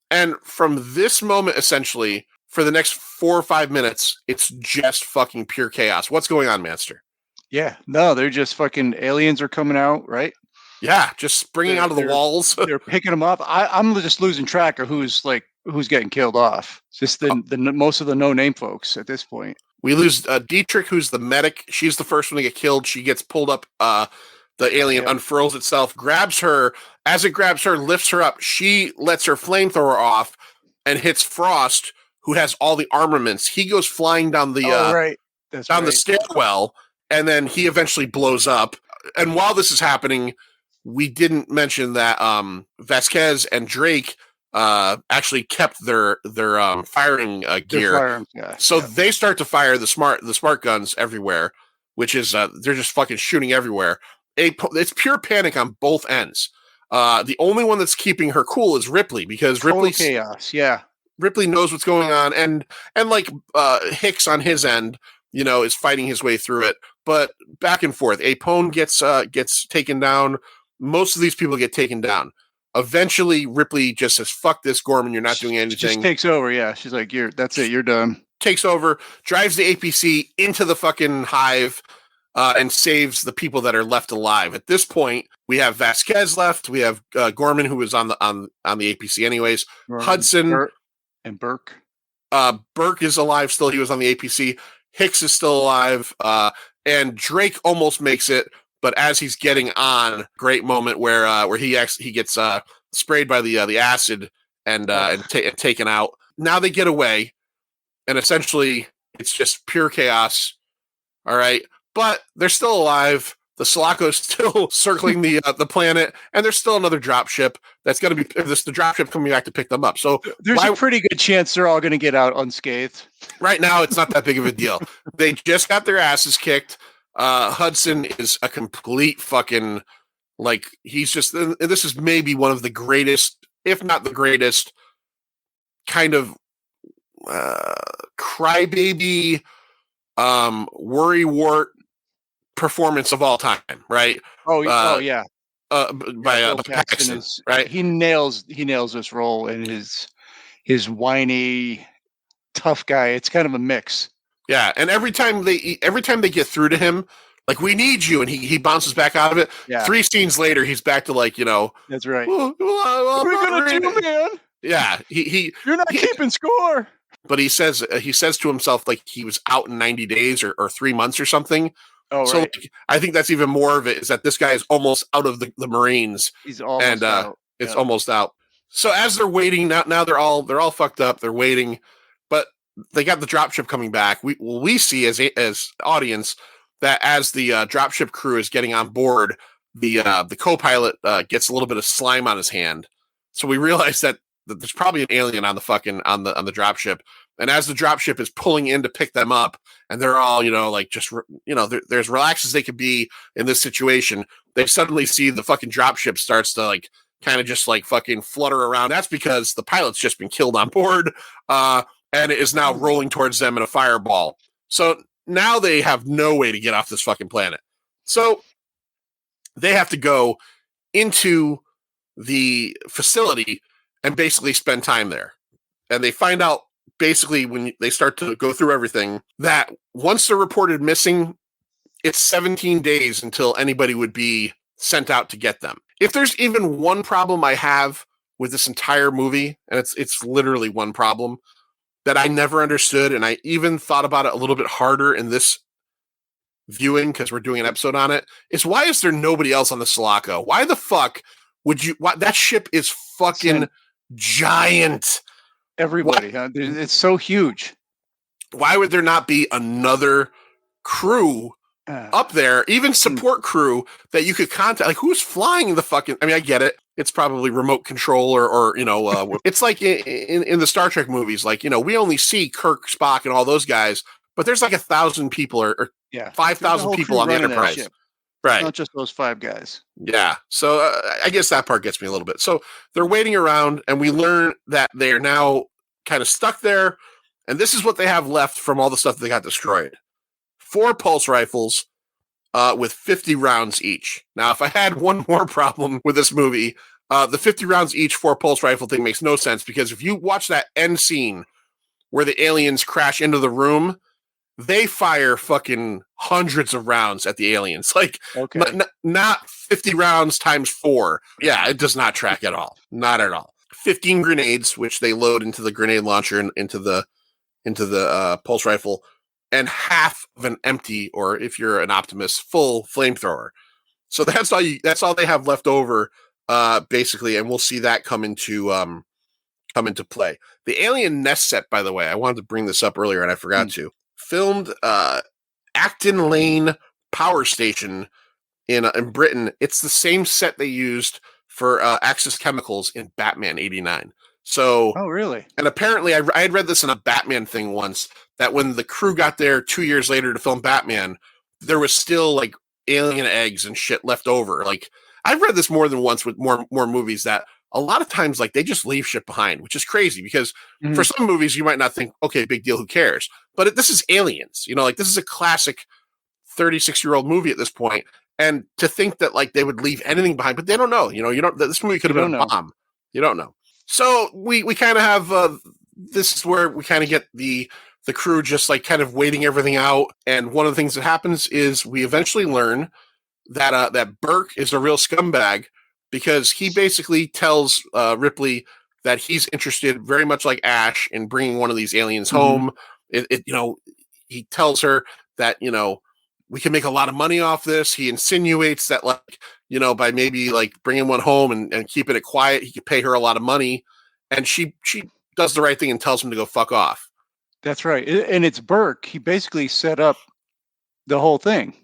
and from this moment, essentially, for the next 4 or 5 minutes, it's just fucking pure chaos. What's going on, Master? Yeah, no, they're just fucking aliens are coming out, right? Yeah, just springing out of the walls. They're picking them up. I'm just losing track of who's getting killed off. It's just the most of the no-name folks at this point. We lose Dietrich, who's the medic. She's the first one to get killed. She gets pulled up. The alien unfurls itself, grabs her. As it grabs her, lifts her up. She lets her flamethrower off and hits Frost, who has all the armaments. He goes flying down the the stairwell, and then he eventually blows up. And while this is happening, we didn't mention that Vasquez and Drake actually kept their firing gear. They start to fire the smart guns everywhere, which is they're just fucking shooting everywhere. It's pure panic on both ends. The only one that's keeping her cool is Ripley, because Ripley's chaos. Yeah, Ripley knows what's going on, and like Hicks on his end, is fighting his way through it. But back and forth, Apone gets taken down. Most of these people get taken down. Eventually, Ripley just says, "Fuck this, Gorman! You're not doing anything." She just takes over. Yeah, she's like, that's it. You're done." Takes over, drives the APC into the fucking hive, and saves the people that are left alive. At this point, we have Vasquez left. We have Gorman, who was on the APC anyways. Hudson and Burke. Burke is alive still. He was on the APC. Hicks is still alive, and Drake almost makes it. But as he's getting on, great moment where he gets sprayed by the acid and taken out. Now they get away, and essentially it's just pure chaos. All right, but they're still alive. The Sulaco's still circling the planet, and there's still another dropship that's going to be the dropship coming back to pick them up. So there's a pretty good chance they're all going to get out unscathed. Right now, it's not that big of a deal. They just got their asses kicked. Hudson is a complete fucking he's just. This is maybe one of the greatest, if not the greatest, kind of crybaby, worrywart performance of all time, right? Yeah. By Paxton, right? He nails this role in his whiny tough guy. It's kind of a mix. Yeah, and every time they get through to him, like, we need you, and he bounces back out of it. Yeah. 3 scenes later, he's back to That's right. What are we gonna do, man? Yeah, you're not keeping score. But he says to himself, like, he was out in 90 days or 3 months or something. Oh, so right. I think that's even more of it, is that this guy is almost out of the Marines. He's almost out. It's almost out. So as they're waiting, now they're all fucked up. They're waiting, but they got the dropship coming back. We see as audience that as the dropship crew is getting on board, the co-pilot gets a little bit of slime on his hand. So we realize that there's probably an alien on the dropship. And as the dropship is pulling in to pick them up, and they're all, they're as relaxed as they could be in this situation, they suddenly see the fucking dropship starts to kind of just fucking flutter around. That's because the pilot's just been killed on board, and it is now rolling towards them in a fireball. So now they have no way to get off this fucking planet. So they have to go into the facility and basically spend time there. And they find out, basically, when they start to go through everything, that once they're reported missing, it's 17 days until anybody would be sent out to get them. If there's even one problem I have with this entire movie, and it's literally one problem that I never understood, and I even thought about it a little bit harder in this viewing because we're doing an episode on it, is why is there nobody else on the Sulaco? Why the fuck would you? That ship is fucking giant. Everybody, huh? It's so huge. Why would there not be another crew up there, even support crew that you could contact? Like, who's flying the fucking? I mean, I get it. It's probably remote control or it's like in the Star Trek movies. We only see Kirk, Spock, and all those guys, but there's 1,000 people or 5,000 people on the Enterprise. Right. Not just those 5 guys. Yeah. So I guess that part gets me a little bit. So they're waiting around, and we learn that they are now kind of stuck there. And this is what they have left from all the stuff that got destroyed. 4 pulse rifles with 50 rounds each. Now, if I had one more problem with this movie, the 50 rounds each 4 pulse rifle thing makes no sense, because if you watch that end scene where the aliens crash into the room, they fire fucking hundreds of rounds at the aliens. Not 50 rounds times 4. Yeah, it does not track at all. Not at all. 15 grenades, which they load into the grenade launcher and into the pulse rifle, and half of an empty, or if you're an optimist, full flamethrower. So that's all they have left over, basically, and we'll see that come into play. The alien nest set, by the way, I wanted to bring this up earlier and I forgot to. Filmed Acton Lane Power Station in Britain. It's the same set they used for Axis Chemicals in Batman '89. So, oh really? And apparently, I had read this in a Batman thing once, that when the crew got there 2 years later to film Batman, there was still alien eggs and shit left over. I've read this more than once with more movies, that a lot of times they just leave shit behind, which is crazy, because for some movies you might not think, okay, big deal, who cares? But this is Aliens, this is a classic 36-year-old movie at this point, and to think that they would leave anything behind, but they don't know. This movie could have been a bomb. You don't know. So we kind of have this is where we kind of get the crew just kind of waiting everything out, and one of the things that happens is we eventually learn that that Burke is a real scumbag, because he basically tells Ripley that he's interested, very much like Ash, in bringing one of these aliens home. He tells her that we can make a lot of money off this. He insinuates that by maybe bringing one home and keeping it quiet, he could pay her a lot of money, and she does the right thing and tells him to go fuck off. That's right. And it's Burke. He basically set up the whole thing.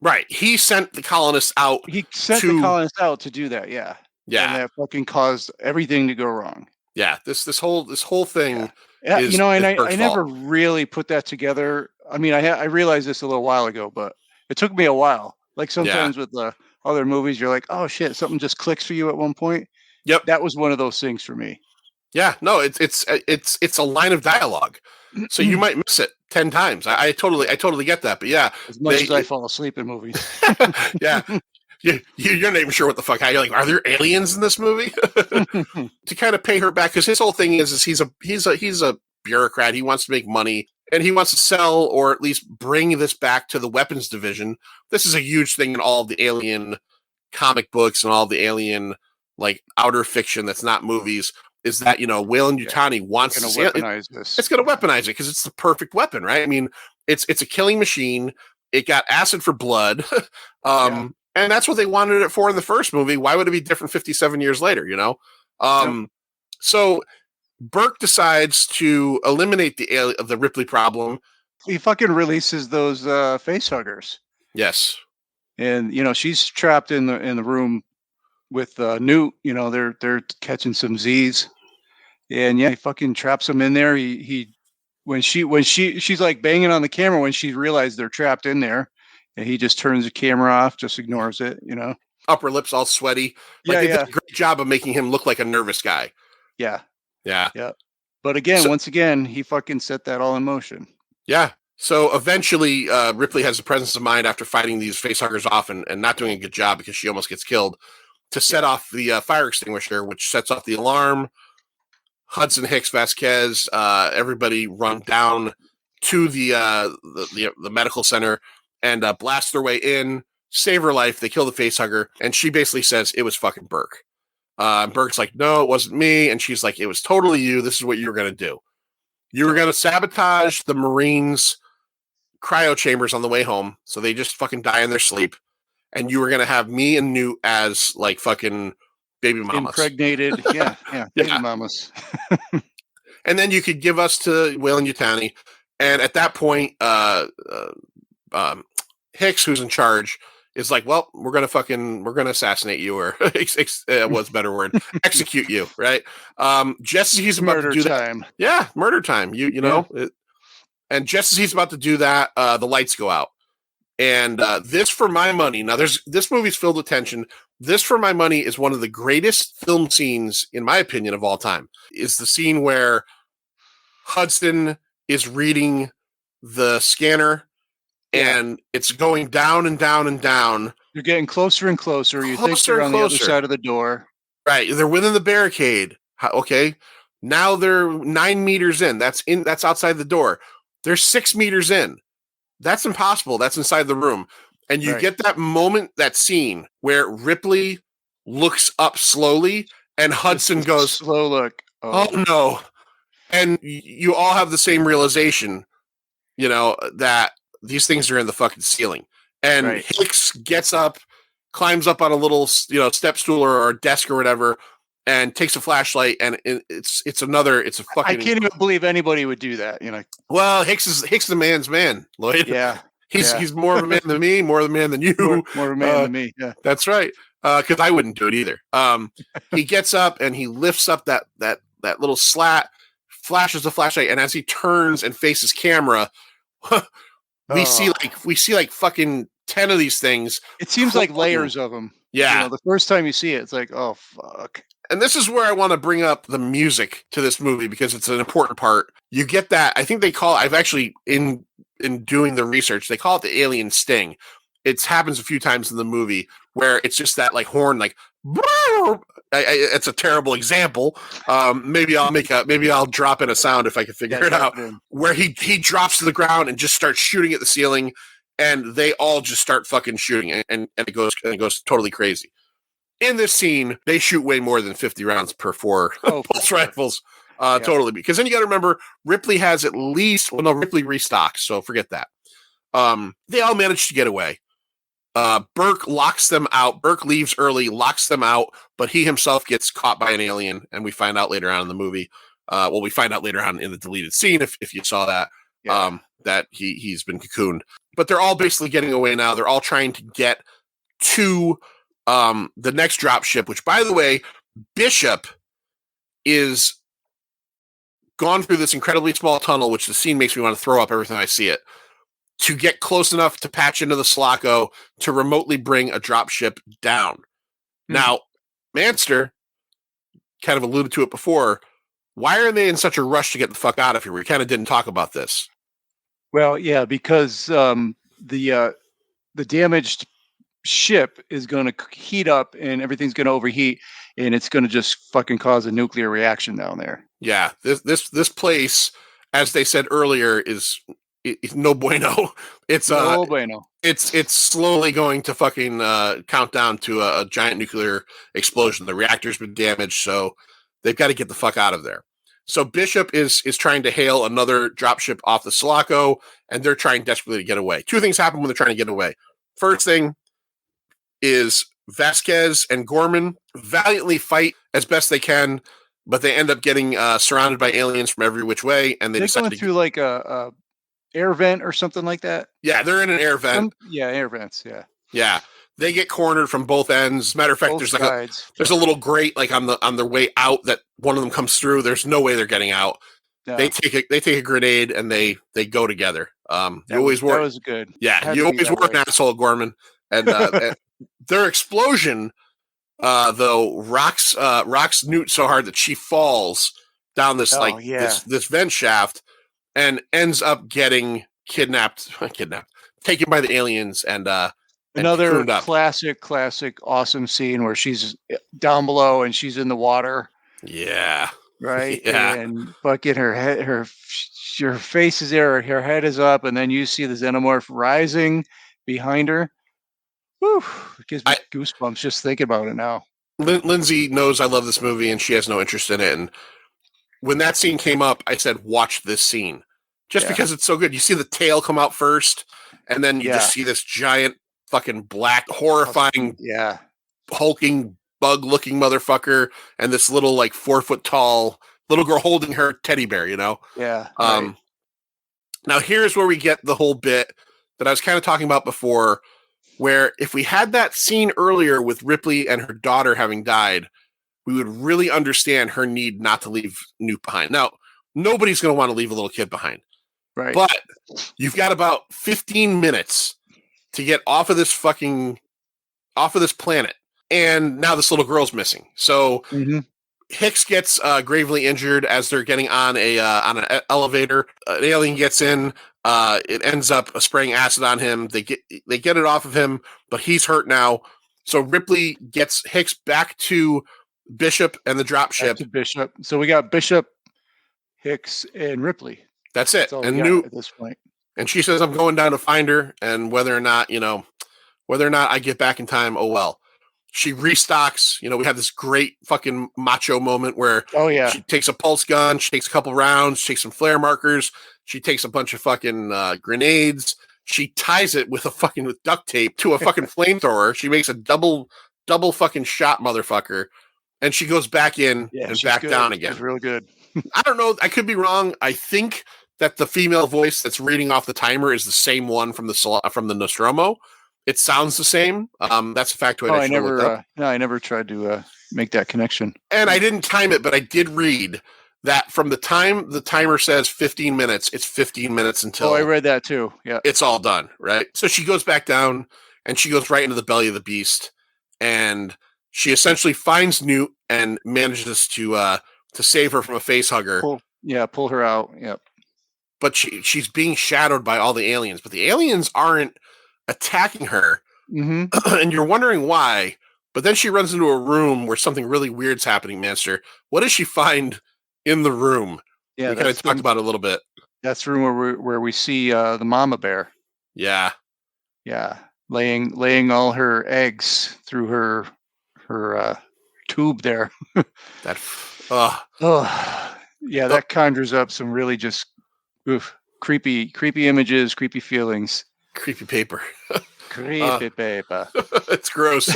Right. He sent the colonists out. He sent the colonists out to do that. Yeah. Yeah. And that fucking caused everything to go wrong. Yeah. This whole thing Yeah. is, you know, and is I Burke's never fault. really put that together. I mean, I realized this a little while ago, but it took me a while. Like sometimes with the other movies, you're like, oh shit, something just clicks for you at one point. Yep. That was one of those things for me. Yeah. No, it's a line of dialogue. So you might miss it 10 times. I totally get that. But yeah, as much as I fall asleep in movies. Yeah. You're not even sure what the fuck. You're like, are there aliens in this movie? To kind of pay her back, because his whole thing is he's a bureaucrat. He wants to make money, and he wants to sell or at least bring this back to the weapons division. This is a huge thing in all of the alien comic books and all the alien like outer fiction that's not movies. Is that Weyland-Yutani wants to weaponize this? It's going to weaponize it because it's the perfect weapon, right? I mean, it's a killing machine. It got acid for blood. And that's what they wanted it for in the first movie. Why would it be different 57 years later, So Burke decides to eliminate the Ripley problem. He fucking releases those face huggers. Yes. And she's trapped in the room with Newt. They're catching some Z's. And he fucking traps them in there. She's like banging on the camera when she realized they're trapped in there. And he just turns the camera off, just ignores it, Upper lips all sweaty. They did a great job of making him look like a nervous guy. Yeah. Yeah. Yeah. But again, once again, he fucking set that all in motion. Yeah. So eventually, Ripley has the presence of mind after fighting these facehuggers off and not doing a good job because she almost gets killed to set off the fire extinguisher, which sets off the alarm. Hudson, Hicks, Vasquez, everybody run down to the medical center and blast their way in, save her life. They kill the facehugger, and she basically says it was fucking Burke. Burke's like, no, it wasn't me. And she's like, it was totally you. This is what you were going to do. You were going to sabotage the Marines' cryo chambers on the way home, so they just fucking die in their sleep. And you were going to have me and Newt as like fucking baby mamas. Impregnated. Yeah. Baby mamas. And then you could give us to Weyland-Yutani. And at that point, Hicks, who's in charge, is like, well, we're gonna assassinate you, or what's a better word, execute you, right? Just as he's about to do time. that, murder time. And just as he's about to do that, the lights go out, and this, for my money, now this movie's filled with tension. This, for my money, is one of the greatest film scenes, in my opinion, of all time. Is the scene where Hudson is reading the scanner. And it's going down and down and down. You're getting closer and closer. You think you're on the other side of the door. Right. They're within the barricade. Okay. Now they're 9 meters in. That's outside the door. They're 6 meters in. That's impossible. That's inside the room. And you get that moment, that scene where Ripley looks up slowly and Hudson goes, slow look. Oh no. And you all have the same realization, that these things are in the fucking ceiling. And Hicks gets up, climbs up on a little, step stool or desk or whatever, and takes a flashlight. And it's a fucking. I can't even believe anybody would do that. Well, Hicks is the man's man, Lloyd. Yeah. He's more of a man than me, more of a man than you. More of a man than me. Yeah. That's right. Because I wouldn't do it either. He gets up and he lifts up that little slat, flashes the flashlight, and as he turns and faces camera, we see like fucking 10 of these things. It seems like layers of them. Yeah. The first time you see it, it's like, oh fuck. And this is where I want to bring up the music to this movie because it's an important part. You get that. I think I've actually in doing the research, they call it the alien sting. It happens a few times in the movie where it's just that like horn, like it's a terrible example. Maybe I'll drop in a sound if I can figure it out. Where he drops to the ground and just starts shooting at the ceiling, and they all just start fucking shooting, and it goes totally crazy. In this scene, they shoot way more than 50 rounds per 4 pulse rifles. Totally, because then you got to remember Ripley has at least Ripley restocks, so forget that. They all managed to get away. Burke locks them out. Burke leaves early, locks them out, but he himself gets caught by an alien, and we find out later on in the movie. We find out later on in the deleted scene, if you saw that, that he's been cocooned. but they're all basically getting away now. They're all trying to get to the next drop ship, which, by the way, Bishop is gone through this incredibly small tunnel, which the scene makes me want to throw up every time I see it, to get close enough to patch into the Sulaco to remotely bring a dropship down. Now, Manster kind of alluded to it before. Why are they in such a rush to get the fuck out of here? We kind of didn't talk about this. Well, yeah, because the damaged ship is going to heat up and everything's going to overheat, and it's going to just fucking cause a nuclear reaction down there. Yeah, this place, as they said earlier, is no bueno. It's no bueno. It's slowly going to fucking count down to a giant nuclear explosion. The reactor's been damaged, so they've got to get the fuck out of there. So Bishop is trying to hail another dropship off the Sulaco, and they're trying desperately to get away. Two things happen when they're trying to get away. First thing is Vasquez and Gorman valiantly fight as best they can, but they end up getting surrounded by aliens from every which way, and they're going through like a air vent or something like that. Yeah, they're in an air vent. Air vents. Yeah. Yeah, they get cornered from both ends. Matter of fact, there's a little grate like on their way out that one of them comes through. There's no way they're getting out. No. They take a grenade and they go together. That was good. Yeah, you always were an asshole, Gorman. And their explosion, though, rocks Newt so hard that she falls down this this vent shaft and ends up getting taken by the aliens and another classic awesome scene where she's down below and she's in the water. Yeah. Right. Yeah. And fucking her face is there, her head is up, and then you see the xenomorph rising behind her. Whew, it gives me goosebumps just thinking about it now. Lindsay knows I love this movie and she has no interest in it. And when that scene came up, I said, watch this scene. Just because it's so good. You see the tail come out first, and then you just see this giant fucking black, horrifying, hulking, bug-looking motherfucker, and this little, like, 4 foot tall little girl holding her teddy bear, you know? Yeah. Now, here's where we get the whole bit that I was kind of talking about before, where if we had that scene earlier with Ripley and her daughter having died, we would really understand her need not to leave Newt behind. Now, nobody's going to want to leave a little kid behind. Right. But you've got about 15 minutes to get off of this planet. And now this little girl's missing. So Hicks gets gravely injured as they're getting on an elevator. An alien gets in. It ends up spraying acid on him. They get it off of him, but he's hurt now. So Ripley gets Hicks back to Bishop and the dropship. Bishop. So we got Bishop, Hicks, and Ripley. That's it. That's and Newt at this point. And she says, "I'm going down to find her, and whether or not I get back in time, oh well." She restocks. We have this great fucking macho moment where she takes a pulse gun, she takes a couple rounds, she takes some flare markers, she takes a bunch of fucking grenades. She ties it with duct tape to a fucking flamethrower. She makes a double fucking shot motherfucker, and she goes back in and back down again. She's real good. I don't know. I could be wrong. I think that the female voice that's reading off the timer is the same one from the Nostromo. It sounds the same. That's a factoid. I never tried to make that connection. And I didn't time it, but I did read that from the time the timer says 15 minutes, it's 15 minutes until. Oh, I read that too. Yeah, it's all done, right? So she goes back down, and she goes right into the belly of the beast, and she essentially finds Newt and manages to save her from a face hugger. Pull her out. Yep. But she's being shadowed by all the aliens, but the aliens aren't attacking her, and you're wondering why. But then she runs into a room where something really weird's happening, Master. What does she find in the room? Yeah, we kind of talked about it a little bit. That's the room where we see the mama bear. Yeah, laying all her eggs through her tube there. That conjures up some really just creepy images, creepy feelings. Creepy paper. Creepy paper. It's gross.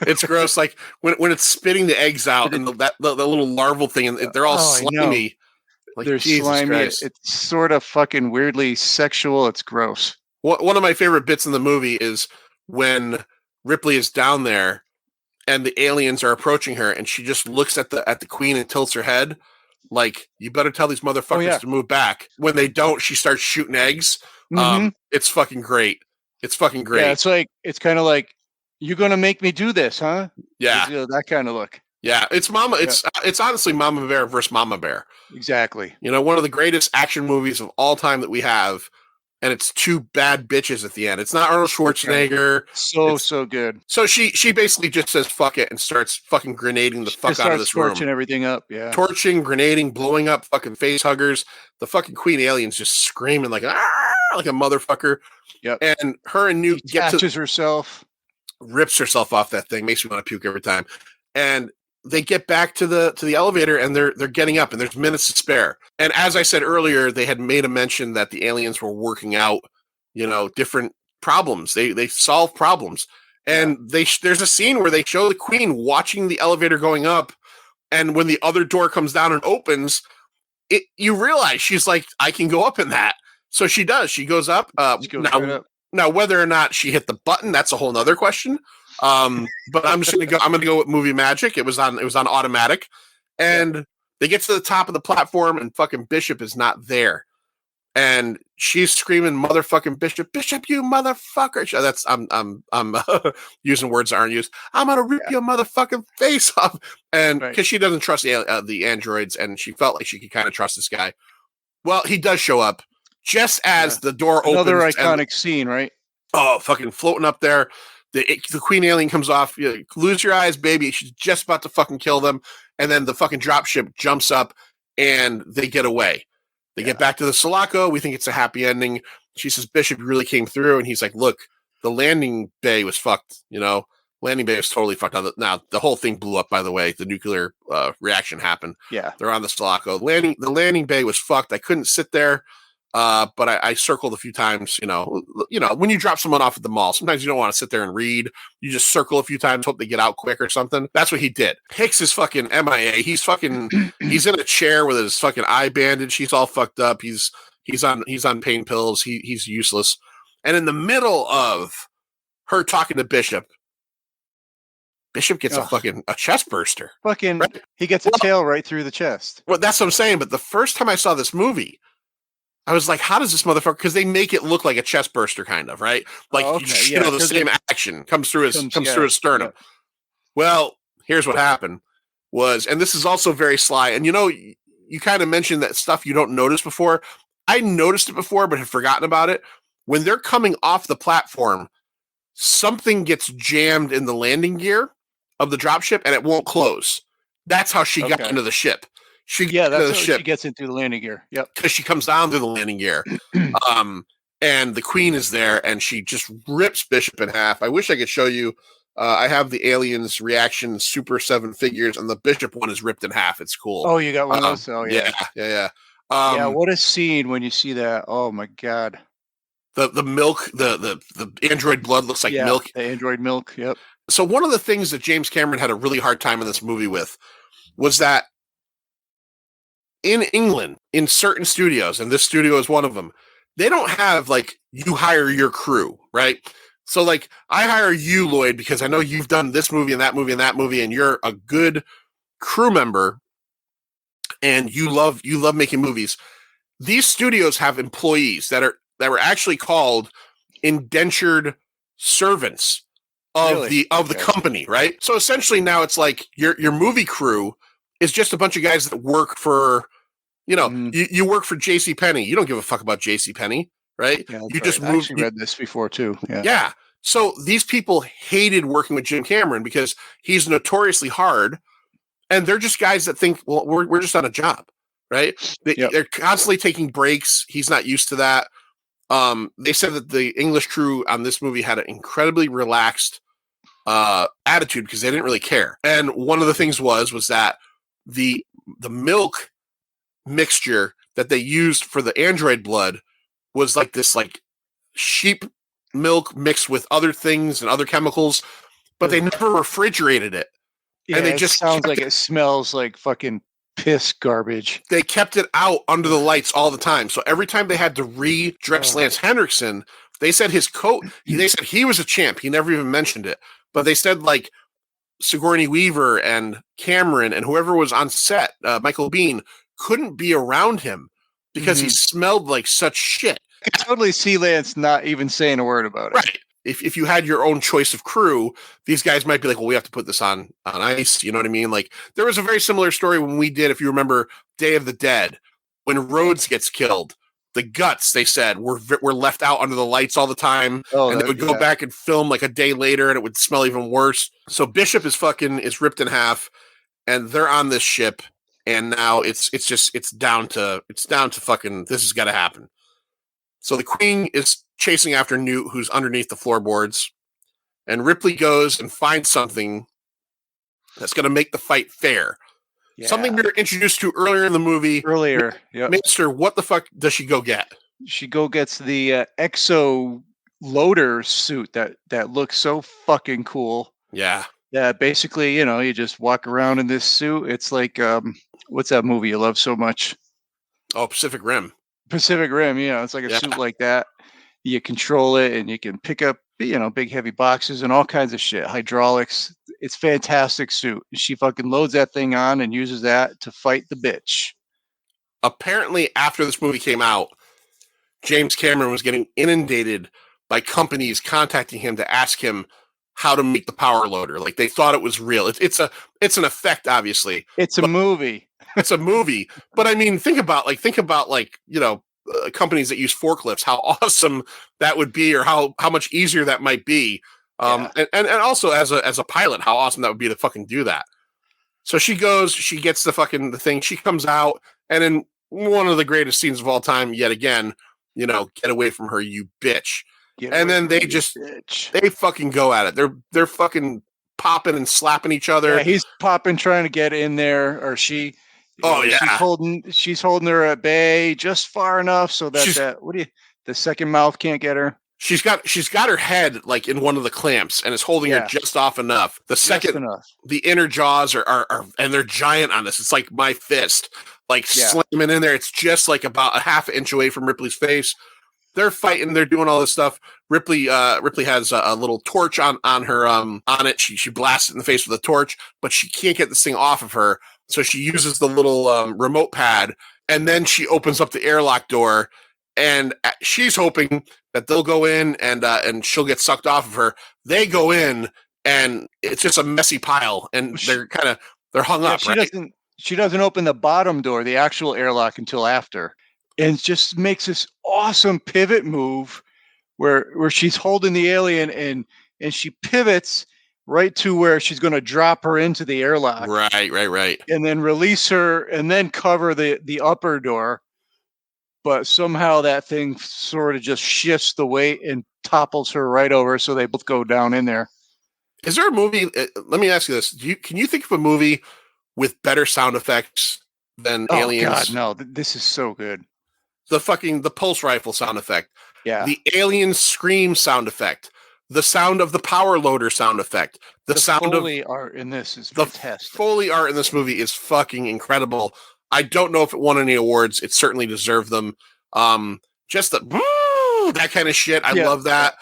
It's gross. Like when it's spitting the eggs out and the little larval thing, and they're all slimy. Like, they're Jesus slimy. Christ. It's sort of fucking weirdly sexual. It's gross. One of my favorite bits in the movie is when Ripley is down there and the aliens are approaching her, and she just looks at the queen and tilts her head like, "You better tell these motherfuckers to move back." When they don't, she starts shooting eggs. It's fucking great. It's fucking great. Yeah, it's kind of like, "You're gonna make me do this, huh?" Yeah, that kind of look. Yeah, it's Mama. It's honestly Mama Bear versus Mama Bear. Exactly. One of the greatest action movies of all time that we have, and it's two bad bitches at the end. It's not Arnold Schwarzenegger. So good. So she basically just says fuck it and starts fucking grenading the fuck out of this room. Torching everything up, yeah. Torching, grenading, blowing up fucking face huggers. The fucking Queen alien's just screaming like a motherfucker. Yep. And her and Newt catches herself. Rips herself off that thing. Makes me want to puke every time. And they get back to the elevator and they're getting up and there's minutes to spare. And as I said earlier, they had made a mention that the aliens were working out, different problems. They solve problems. And there's a scene where they show the Queen watching the elevator going up, and when the other door comes down and opens, you realize she's like, I can go up in that. So she does. She goes up. Now, whether or not she hit the button, that's a whole nother question. But I'm just gonna go with movie magic. It was on automatic, and they get to the top of the platform, and fucking Bishop is not there, and she's screaming, "Motherfucking Bishop, you motherfucker!" That's I'm using words that aren't used. I'm gonna rip your motherfucking face off, and because she doesn't trust the androids, and she felt like she could kind of trust this guy. Well, he does show up just as the door opens. Another iconic scene, right? Oh, fucking floating up there. The Queen alien comes off. Lose your eyes, baby. She's just about to fucking kill them. And then the fucking dropship jumps up and they get away. They get back to the Sulaco. We think it's a happy ending. She says, Bishop really came through. And he's like, look, the landing bay was fucked. Landing bay was totally fucked up. Now, the whole thing blew up, by the way. The nuclear reaction happened. Yeah. They're on the Sulaco. The landing bay was fucked. I couldn't sit there. But I circled a few times, when you drop someone off at the mall, sometimes you don't want to sit there and read. You just circle a few times, hope they get out quick or something. That's what he did. Hicks is fucking MIA. He's in a chair with his fucking eye bandage. He's all fucked up. He's on pain pills. He's useless. And in the middle of her talking to Bishop gets a chest burster. Fucking, right? He gets a tail right through the chest. Well, that's what I'm saying. But the first time I saw this movie, I was like, how does this motherfucker, because they make it look like a chest burster kind of, right? Like, the same action comes through his sternum. Yeah. Well, here's what happened was, and this is also very sly, and you kind of mentioned that stuff you don't notice before. I noticed it before, but had forgotten about it. When they're coming off the platform, something gets jammed in the landing gear of the dropship, and it won't close. That's how she got into the ship. That's how she gets into the landing gear. Yep. Because she comes down through the landing gear. And the Queen is there, and she just rips Bishop in half. I wish I could show you. I have the aliens reaction super 7 figures, and the Bishop one is ripped in half. It's cool. Oh, you got one of those? Oh, yeah. Yeah, what a scene when you see that. Oh my God. The milk, the android blood looks like milk. The android milk, yep. So one of the things that James Cameron had a really hard time in this movie with was that in England, in certain studios, and this studio is one of them, they don't have, like, you hire your crew, right? So, like, I hire you, Lloyd, because I know you've done this movie and that movie and that movie, and you're a good crew member, and you love making movies. These studios have employees that were actually called indentured servants of the company, right? So essentially now it's like your movie crew is just a bunch of guys that work for, you work for JCPenney. You don't give a fuck about JCPenney, right? Yeah, you just moved. I actually read this before too. Yeah. So these people hated working with Jim Cameron because he's notoriously hard, and they're just guys that think, well, we're just on a job, right? They're constantly taking breaks. He's not used to that. They said that the English crew on this movie had an incredibly relaxed attitude because they didn't really care. And one of the things was that the milk mixture that they used for the android blood was like this, like, sheep milk mixed with other things and other chemicals, but they never refrigerated it. Yeah, and they it just sounds like it smells like fucking piss garbage. They kept it out under the lights all the time. So every time they had to re-dress Lance Henriksen, They said his coat. They said he was a champ. He never even mentioned it. But they said like Sigourney Weaver and Cameron and whoever was on set, Michael Biehn, couldn't be around him because he smelled like such shit. I can totally see Lance not even saying a word about it. Right. If you had your own choice of crew, these guys might be like, well, we have to put this on ice. You know what I mean? Like there was a very similar story when we did, if you remember, Day of the Dead, when Rhodes gets killed. The guts, they said, were left out under the lights all the time, and they would go back and film like a day later, and it would smell even worse. So Bishop is ripped in half, and they're on this ship, and now it's down to fucking this has got to happen. So the Queen is chasing after Newt, who's underneath the floorboards, and Ripley goes and finds something that's going to make the fight fair. Yeah. Something we were introduced to earlier in the movie. Yep. Mister, what the fuck does she go get? She gets the exo loader suit that looks so fucking cool. Yeah. Yeah, basically, you just walk around in this suit. It's like, what's that movie you love so much? Oh, Pacific Rim. Pacific Rim, it's like a suit like that. You control it and you can pick up, big heavy boxes and all kinds of shit. Hydraulics. It's fantastic suit. She fucking loads that thing on and uses that to fight the bitch. Apparently, after this movie came out, James Cameron was getting inundated by companies contacting him to ask him how to make the power loader. Like they thought it was real. It's an effect, obviously. It's a movie. It's a movie. But I mean, think about companies that use forklifts, how awesome that would be, or how much easier that might be. And also as a pilot, how awesome that would be to fucking do that. So she goes, she gets the thing, she comes out, and in one of the greatest scenes of all time, yet again, get away from her, you bitch. And then they fucking go at it. They're fucking popping and slapping each other. Yeah, he's popping, trying to get in there, or she. Oh yeah, she's holding her at bay just far enough so that the second mouth can't get her. She's got her head like in one of the clamps and is holding her just off enough. The second, the inner jaws are and they're giant on this. It's like my fist, slamming in there. It's just like about a half inch away from Ripley's face. They're fighting. They're doing all this stuff. Ripley has a little torch on her on it. She blasts it in the face with a torch, but she can't get this thing off of her. So she uses the little remote pad, and then she opens up the airlock door, and she's hoping that they'll go in and she'll get sucked off of her. They go in, and it's just a messy pile, and they're hung up. She doesn't open the bottom door, the actual airlock, until after, and just makes this awesome pivot move where she's holding the alien and she pivots right to where she's going to drop her into the airlock. Right. And then release her and then cover the upper door. But somehow that thing sort of just shifts the weight and topples her right over, so they both go down in there. Is there a movie? Let me ask you this: can you think of a movie with better sound effects than Aliens? Oh God, no! This is so good. The pulse rifle sound effect. Yeah. The alien scream sound effect. The sound of the power loader sound effect. The sound Foley art in this is fantastic. The Foley art in this movie is fucking incredible. I don't know if it won any awards. It certainly deserved them. Just that kind of shit. I love that.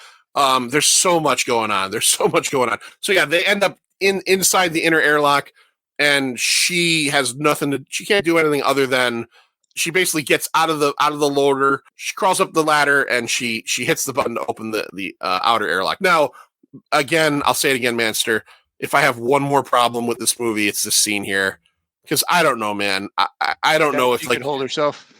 There's so much going on. So yeah, they end up inside the inner airlock, and she has nothing she can't do anything other than she basically gets out of the loader. She crawls up the ladder and she hits the button to open the outer airlock. Now, again, I'll say it again, Manster. If I have one more problem with this movie, it's this scene here. Because I don't know, man. I don't know if she can hold herself.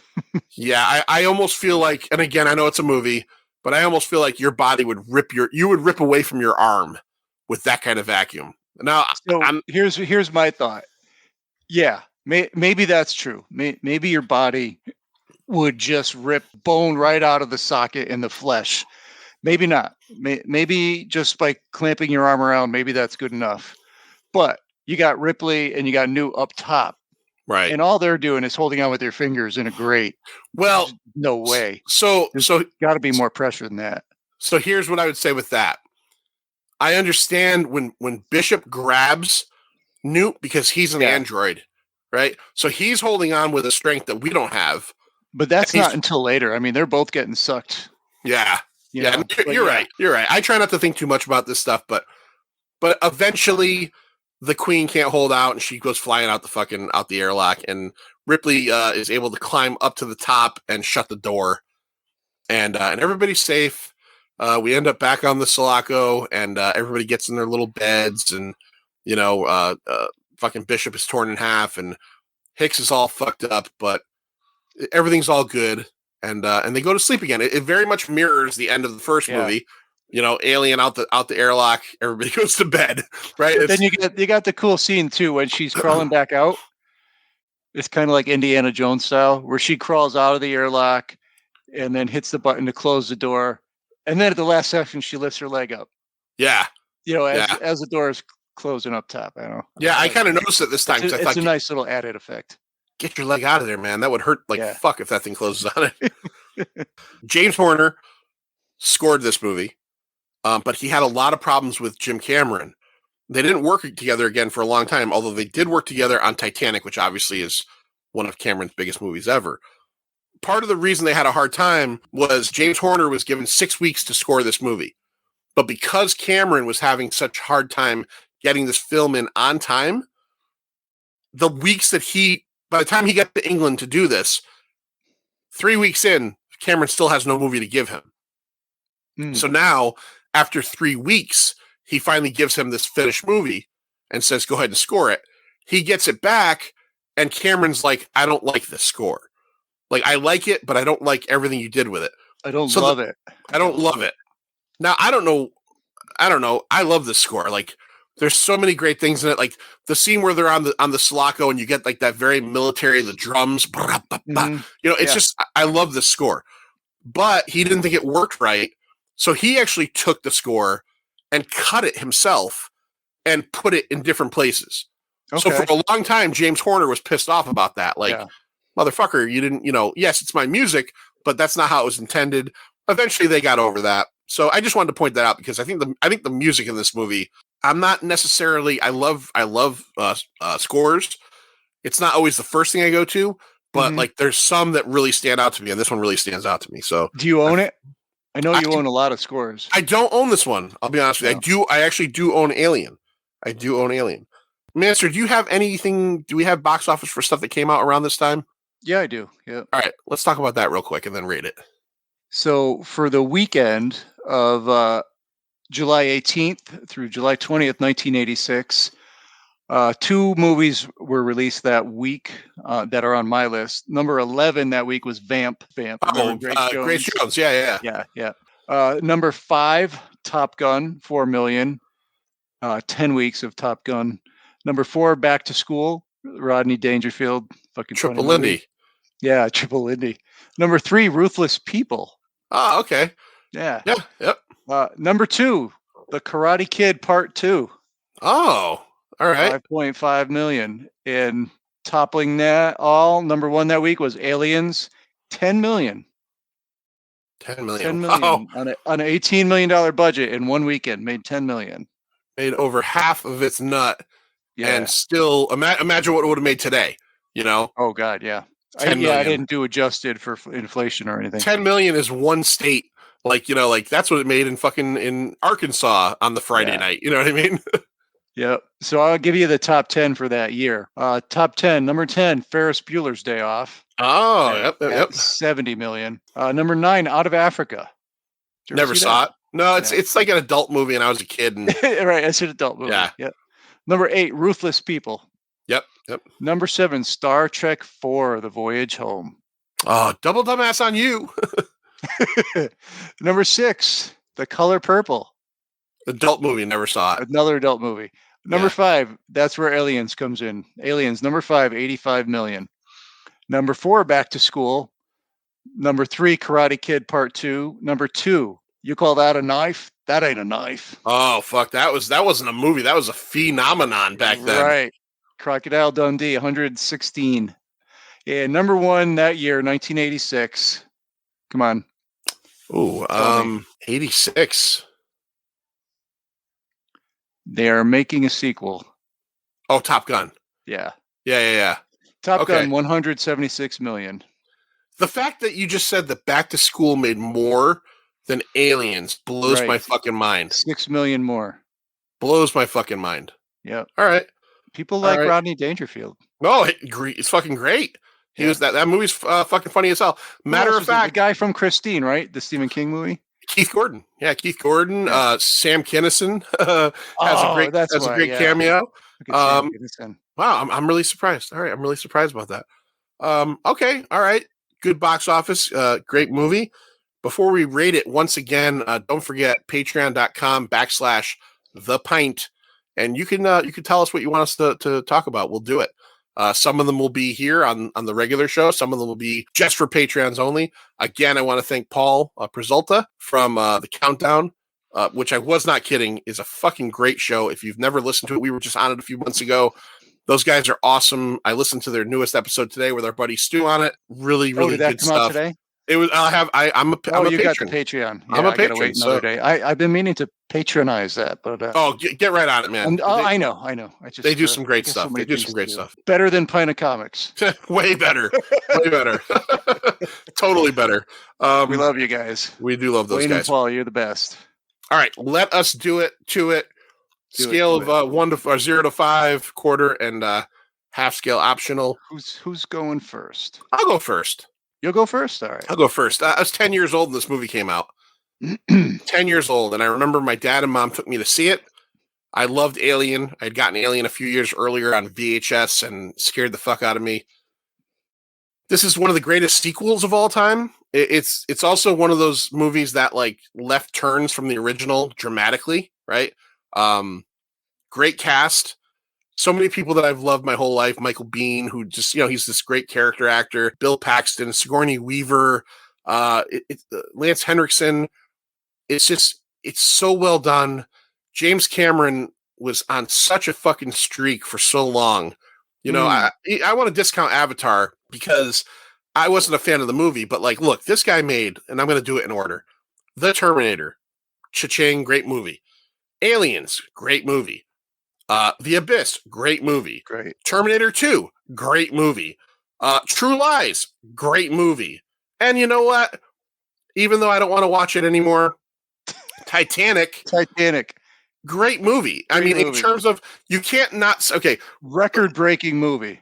Yeah, I almost feel like, and again, I know it's a movie, but I almost feel like your body would rip away from your arm with that kind of vacuum. Now, here's my thought. Yeah, maybe that's true. Maybe your body would just rip bone right out of the socket in the flesh. Maybe not. Maybe just by clamping your arm around, maybe that's good enough. But you got Ripley and you got Newt up top. Right. And all they're doing is holding on with their fingers in a grate. Well, there's no way. So got to be more pressure than that. So here's what I would say with that. I understand when Bishop grabs Newt because he's an android, right? So he's holding on with a strength that we don't have. But that's not until later. I mean, they're both getting sucked. Yeah. You Yeah, know? you're right. You're right. I try not to think too much about this stuff, but eventually the queen can't hold out and she goes flying out the airlock, and Ripley is able to climb up to the top and shut the door, and everybody's safe. We end up back on the Sulaco, and everybody gets in their little beds, and fucking Bishop is torn in half, and Hicks is all fucked up, but everything's all good, and they go to sleep again. It very much mirrors the end of the first movie. Alien out the airlock, everybody goes to bed, right? But then you got the cool scene too when she's crawling back out. It's kind of like Indiana Jones style, where she crawls out of the airlock and then hits the button to close the door, and then at the last second she lifts her leg up. Yeah, as the door is closing up top. I don't know. Yeah, I kind of noticed it this time. It's a nice little added effect. Get your leg out of there, man. That would hurt like fuck if that thing closes on it. James Horner scored this movie, but he had a lot of problems with Jim Cameron. They didn't work together again for a long time, although they did work together on Titanic, which obviously is one of Cameron's biggest movies ever. Part of the reason they had a hard time was James Horner was given 6 weeks to score this movie. But because Cameron was having such a hard time getting this film in on time, the weeks that by the time he got to England to do this, 3 weeks in, Cameron still has no movie to give him. So now, after 3 weeks, he finally gives him this finished movie and says, go ahead and score it. He gets it back, and Cameron's like, I don't like this score. Like, I like it, but I don't like everything you did with it. I don't love it. I don't love it. Now, I don't know. I love this score. Like, there's so many great things in it. Like the scene where they're on the Sulaco and you get like that very military, the drums. It's just, I love this score. But he didn't think it worked right. So he actually took the score and cut it himself and put it in different places. Okay. So for a long time, James Horner was pissed off about that. Like, motherfucker, you didn't, yes, it's my music, but that's not how it was intended. Eventually they got over that. So I just wanted to point that out because I think the music in this movie, I'm not necessarily, I love scores. It's not always the first thing I go to, but like there's some that really stand out to me, and this one really stands out to me. So do you own it? I know you own a lot of scores. I don't own this one. I'll be honest with you. I actually do own Alien. I do own Alien. Master, do you have anything? Do we have box office for stuff that came out around this time? Yeah, I do. Yeah. All right, let's talk about that real quick and then rate it. So for the weekend of July 18th through July 20th, 1986, 2 movies were released that week that are on my list. Number 11 that week was Vamp. Oh, Grace Jones. Yeah. Number 5, Top Gun, 4 million. 10 weeks of Top Gun. Number 4, Back to School, Rodney Dangerfield. Fucking Triple Lindy. Yeah, Triple Lindy. Number 3, Ruthless People. Oh, okay. Yeah. Yep. Number 2, The Karate Kid Part 2. Oh, all right. 5.5 million. And toppling that all, number 1 that week was Aliens, 10 million. 10 million. 10 million on an $18 million budget in one weekend, made 10 million. Made over half of its nut. Yeah. And still, imagine what it would have made today, Oh, God, yeah. I didn't do adjusted for inflation or anything. 10 million is one state. Like, that's what it made in Arkansas on the Friday night. You know what I mean? Yep. So I'll give you the top 10 for that year. Top 10, number 10, Ferris Bueller's Day Off. Oh, yep. 70 million. Number 9, Out of Africa. Never saw it. No, it's like an adult movie, and I was a kid. And... right, it's an adult movie. Yeah. Yep. Number 8, Ruthless People. Yep. Number 7, Star Trek 4, The Voyage Home. Oh, double dumbass on you. Number 6, The Color Purple. Adult movie, never saw it. Another adult movie. Number 5, that's where Aliens comes in. Aliens, number 5, 85 million. Number 4, Back to School. Number 3, Karate Kid Part 2. Number 2, you call that a knife? That ain't a knife. Oh, fuck. That wasn't a movie. That was a phenomenon back then. Right. Crocodile Dundee, 116. And number 1 that year, 1986. Come on. Oh, 86. They are making a sequel. Oh, Top Gun. Yeah. Yeah. Top Gun, 176 million. The fact that you just said that Back to School made more than Aliens. Blows my Right. fucking mind. 6 million more. Blows my fucking mind. Yep. All right. People All like right. Rodney Dangerfield. No, it's fucking great. He Yeah. was that movie's fucking funny as hell. Matter of fact, the guy from Christine, right? The Stephen King movie. Keith Gordon. Yeah, Keith Gordon. Yeah. Sam Kinison has a great cameo. Look at Sam Kinison. Wow, I'm really surprised. All right, I'm really surprised about that. Okay, all right. Good box office. Great movie. Before we rate it, once again, don't forget patreon.com/the pint. And you can tell us what you want us to talk about. We'll do it. Some of them will be here on the regular show. Some of them will be just for Patreons only. Again, I want to thank Paul Prezulta from the Countdown, which I was not kidding, is a fucking great show. If you've never listened to it, we were just on it a few months ago. Those guys are awesome. I listened to their newest episode today with our buddy Stu on it. Really, really did that good come stuff. Out today? It was. I'm a you patron. got the Patreon. Yeah, I'm a I gotta patron. wait another day. I've been meaning to patronize that, but get right on it, man. I know. They do some great stuff. They do some great stuff. Better than Pint of Comics. Way better. Way better. Totally better. We love you guys. We do love those Wayne guys. And Paul, you're the best. All right, let us do it to it. Scale of 0 to 5, quarter, and half scale optional. Who's going first? I'll go first. You'll go first? All right. I'll go first. I was 10 years old when this movie came out. 10 years old, and I remember my dad and mom took me to see it. I loved Alien. I'd gotten Alien a few years earlier on VHS and scared the fuck out of me. This is one of the greatest sequels of all time. It's also one of those movies that like left turns from the original dramatically, right? Great cast. So many people that I've loved my whole life. Michael Biehn, who just, he's this great character actor. Bill Paxton, Sigourney Weaver, Lance Henriksen. It's so well done. James Cameron was on such a fucking streak for so long. I want to discount Avatar because I wasn't a fan of the movie, but like, look, this guy made, and I'm going to do it in order. The Terminator, cha-ching, great movie. Aliens, great movie. The Abyss, great movie. Great. Terminator 2, great movie. True Lies, great movie. And you know what? Even though I don't want to watch it anymore, Titanic, great movie. In terms of, you can't not, okay. Record-breaking movie.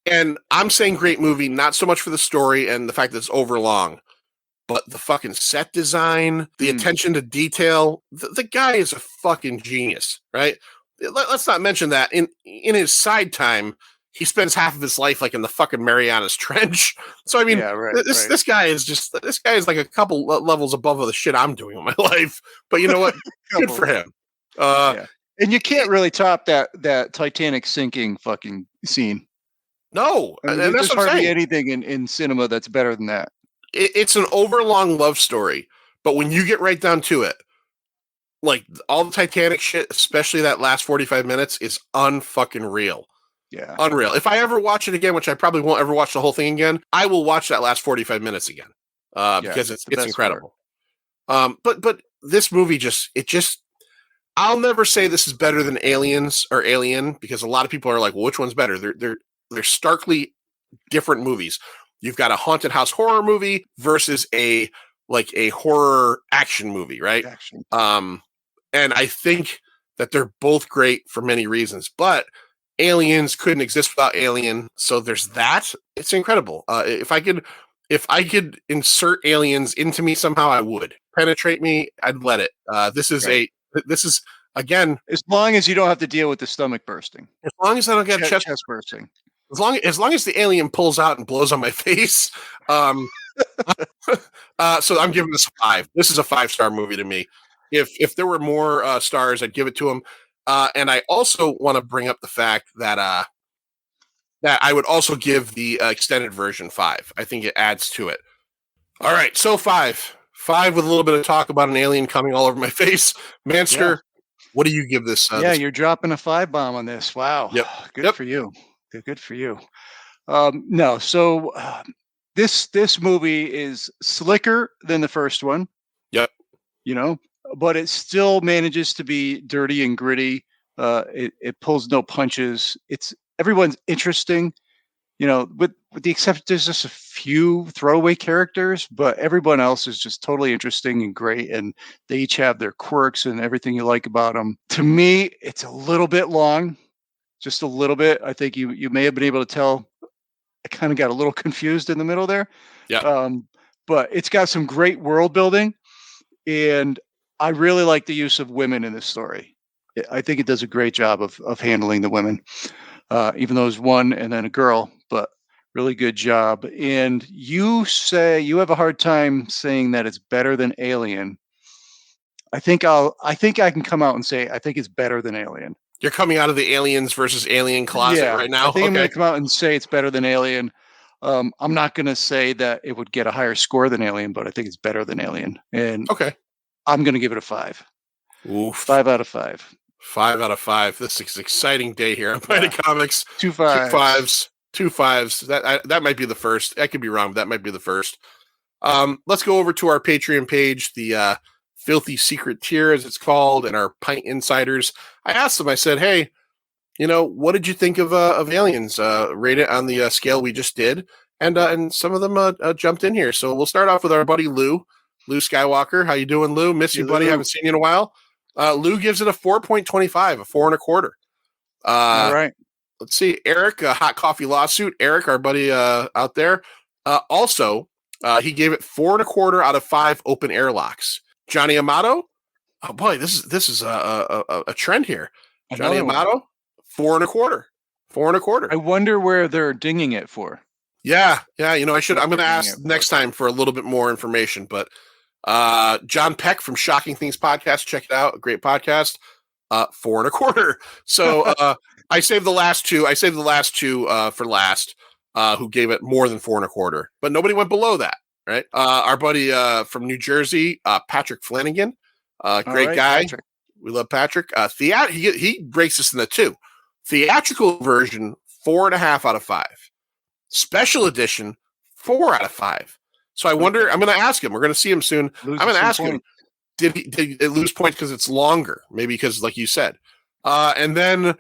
And I'm saying great movie, not so much for the story and the fact that it's overlong, but the fucking set design, the attention to detail. The guy is a fucking genius, right? Let's not mention that in his side time, he spends half of his life like in the fucking Marianas Trench. So this guy is like a couple levels above the shit I'm doing in my life. But you know what? Good for him. And you can't really top that Titanic sinking fucking scene. No, and there's hardly anything in cinema that's better than that. It's an overlong love story, but when you get right down to it, like all the Titanic shit, especially that last 45 minutes, is unfucking real. Yeah. Unreal. If I ever watch it again, which I probably won't ever watch the whole thing again, I will watch that last 45 minutes again. Because it's incredible. But this movie I'll never say this is better than Aliens or Alien, because a lot of people are like, well, which one's better? They're starkly different movies. You've got a haunted house horror movie versus a horror action movie, right? Action. And I think that they're both great for many reasons, but Aliens couldn't exist without Alien. So there's that. It's incredible. If I could insert Aliens into me somehow, I would. Penetrate me, I'd let it. This is again, as long as you don't have to deal with the stomach bursting. As long as I don't get chest bursting. As long as the alien pulls out and blows on my face. So I'm giving this a 5. This is a 5-star movie to me. If there were more stars, I'd give it to him. And I also want to bring up the fact that I would also give the extended version 5. I think it adds to it. All right, so 5 with a little bit of talk about an alien coming all over my face. Manster, what do you give this? You're dropping a 5 bomb on this. Wow. Yep. Good for you. Good for you. This movie is slicker than the first one. Yep. But it still manages to be dirty and gritty. It pulls no punches. Everyone's interesting. with the exception, there's just a few throwaway characters, but everyone else is just totally interesting and great, and they each have their quirks and everything you like about them. To me, it's a little bit long, just a little bit. I think you may have been able to tell. I kind of got a little confused in the middle there. Yeah. But it's got some great world building, and I really like the use of women in this story. I think it does a great job of handling the women, even though there's one and then a girl, but really good job. And you say you have a hard time saying that it's better than Alien. I think I can come out and say I think it's better than Alien. You're coming out of the Aliens versus Alien closet right now? I think I'm going to come out and say it's better than Alien. I'm not going to say that it would get a higher score than Alien, but I think it's better than Alien. And I'm going to give it a 5. Oof. 5 out of 5. 5 out of 5. This is an exciting day here on Pint Comics. 2 5s. 2 5s. That might be the first. I could be wrong, but that might be the first. Let's go over to our Patreon page, the Filthy Secret Tier, as it's called, and our Pint Insiders. I asked them, I said, hey, what did you think of Aliens? Rate it on the scale we just did. And some of them jumped in here. So we'll start off with our buddy Lou Skywalker. How you doing, Lou? Miss you, buddy. Haven't seen you in a while. Lou gives it a 4.25, a 4 1/4. All right. Let's see. Eric, Hot Coffee Lawsuit. Eric, our buddy out there. Also, he gave it 4 1/4 out of 5 open airlocks. Johnny Amato. Oh boy, this is a trend here. Johnny Amato, 4 1/4. 4 1/4. I wonder where they're dinging it for. Yeah. I'm going to ask next time for a little bit more information. But John Peck from Shocking Things Podcast, check it out. A great podcast. 4 1/4. So I saved the last two. For last. Who gave it more than 4 1/4, but nobody went below that. Right. Our buddy from New Jersey, Patrick Flanagan, great guy. Patrick. We love Patrick. He breaks us into 2. Theatrical version, 4.5 out of 5. Special edition, 4 out of 5. So I wonder. I'm going to ask him. We're going to see him soon. I'm going to ask him. Did it lose points because it's longer? Maybe because, like you said. And then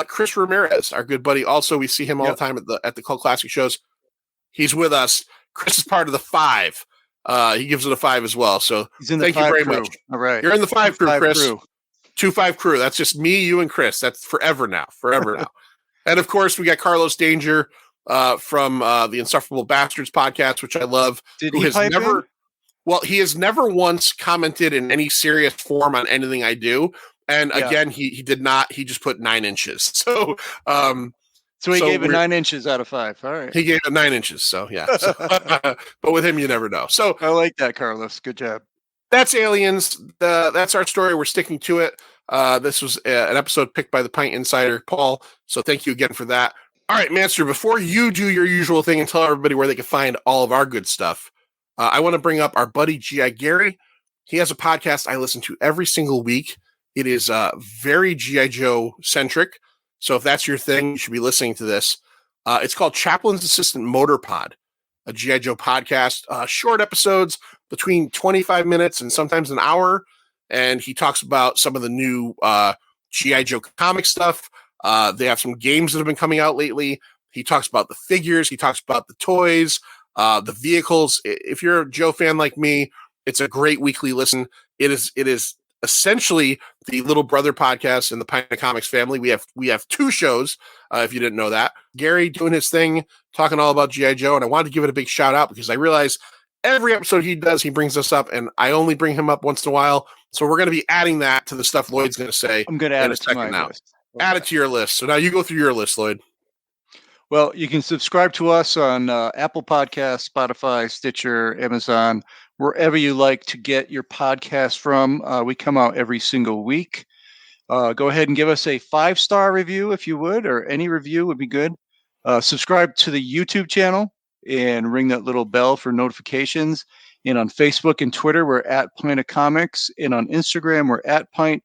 Chris Ramirez, our good buddy. Also, we see him all the time at the Cult Classic shows. He's with us. Chris is part of the 5. He gives it a 5 as well. So thank you very much. All right. You're in the 5 crew, Chris. 2-5 crew. That's just me, you, and Chris. That's forever now. And of course, we got Carlos Danger from the Insufferable Bastards podcast, which I love. Did he pipe in? Well, he has never once commented in any serious form on anything I do. And again, he did not. He just put 9 inches. So he gave it 9 inches out of 5. All right. He gave it 9 inches. So yeah. So, but with him, you never know. So I like that, Carlos. Good job. That's Aliens. That's our story. We're sticking to it. This was an episode picked by the Pint Insider Paul. So thank you again for that. All right, Manster, before you do your usual thing and tell everybody where they can find all of our good stuff, I want to bring up our buddy G.I. Gary. He has a podcast I listen to every single week. It is very G.I. Joe centric. So if that's your thing, you should be listening to this. It's called Chaplain's Assistant Motor Pod, a G.I. Joe podcast, short episodes between 25 minutes and sometimes an hour. And he talks about some of the new G.I. Joe comic stuff. They have some games that have been coming out lately. He talks about the figures. He talks about the toys, the vehicles. If you're a Joe fan like me, it's a great weekly listen. It is essentially the little brother podcast in the Pint Comics family. We have 2 shows, if you didn't know that. Gary doing his thing, talking all about G.I. Joe, and I wanted to give it a big shout out because I realize every episode he does, he brings us up, and I only bring him up once in a while. So we're going to be adding that to the stuff Lloyd's going to say. I'm going to add it to my list. Add it to your list. So now you go through your list, Lloyd. Well, you can subscribe to us on Apple Podcasts, Spotify, Stitcher, Amazon, wherever you like to get your podcast from. We come out every single week. Go ahead and give us a 5-star review if you would, or any review would be good. Subscribe to the YouTube channel and ring that little bell for notifications. And on Facebook and Twitter, we're at Pint of Comics. And on Instagram, we're at Pint_O_comics.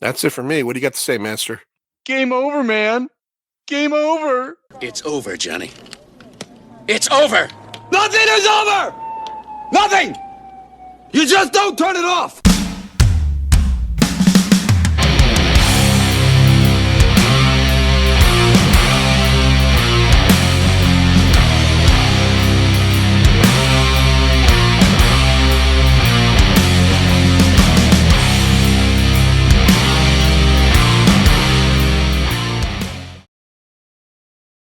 That's it for me. What do you got to say, Master? Game over, man. Game over. It's over, Johnny. It's over. Nothing is over. Nothing. You just don't turn it off.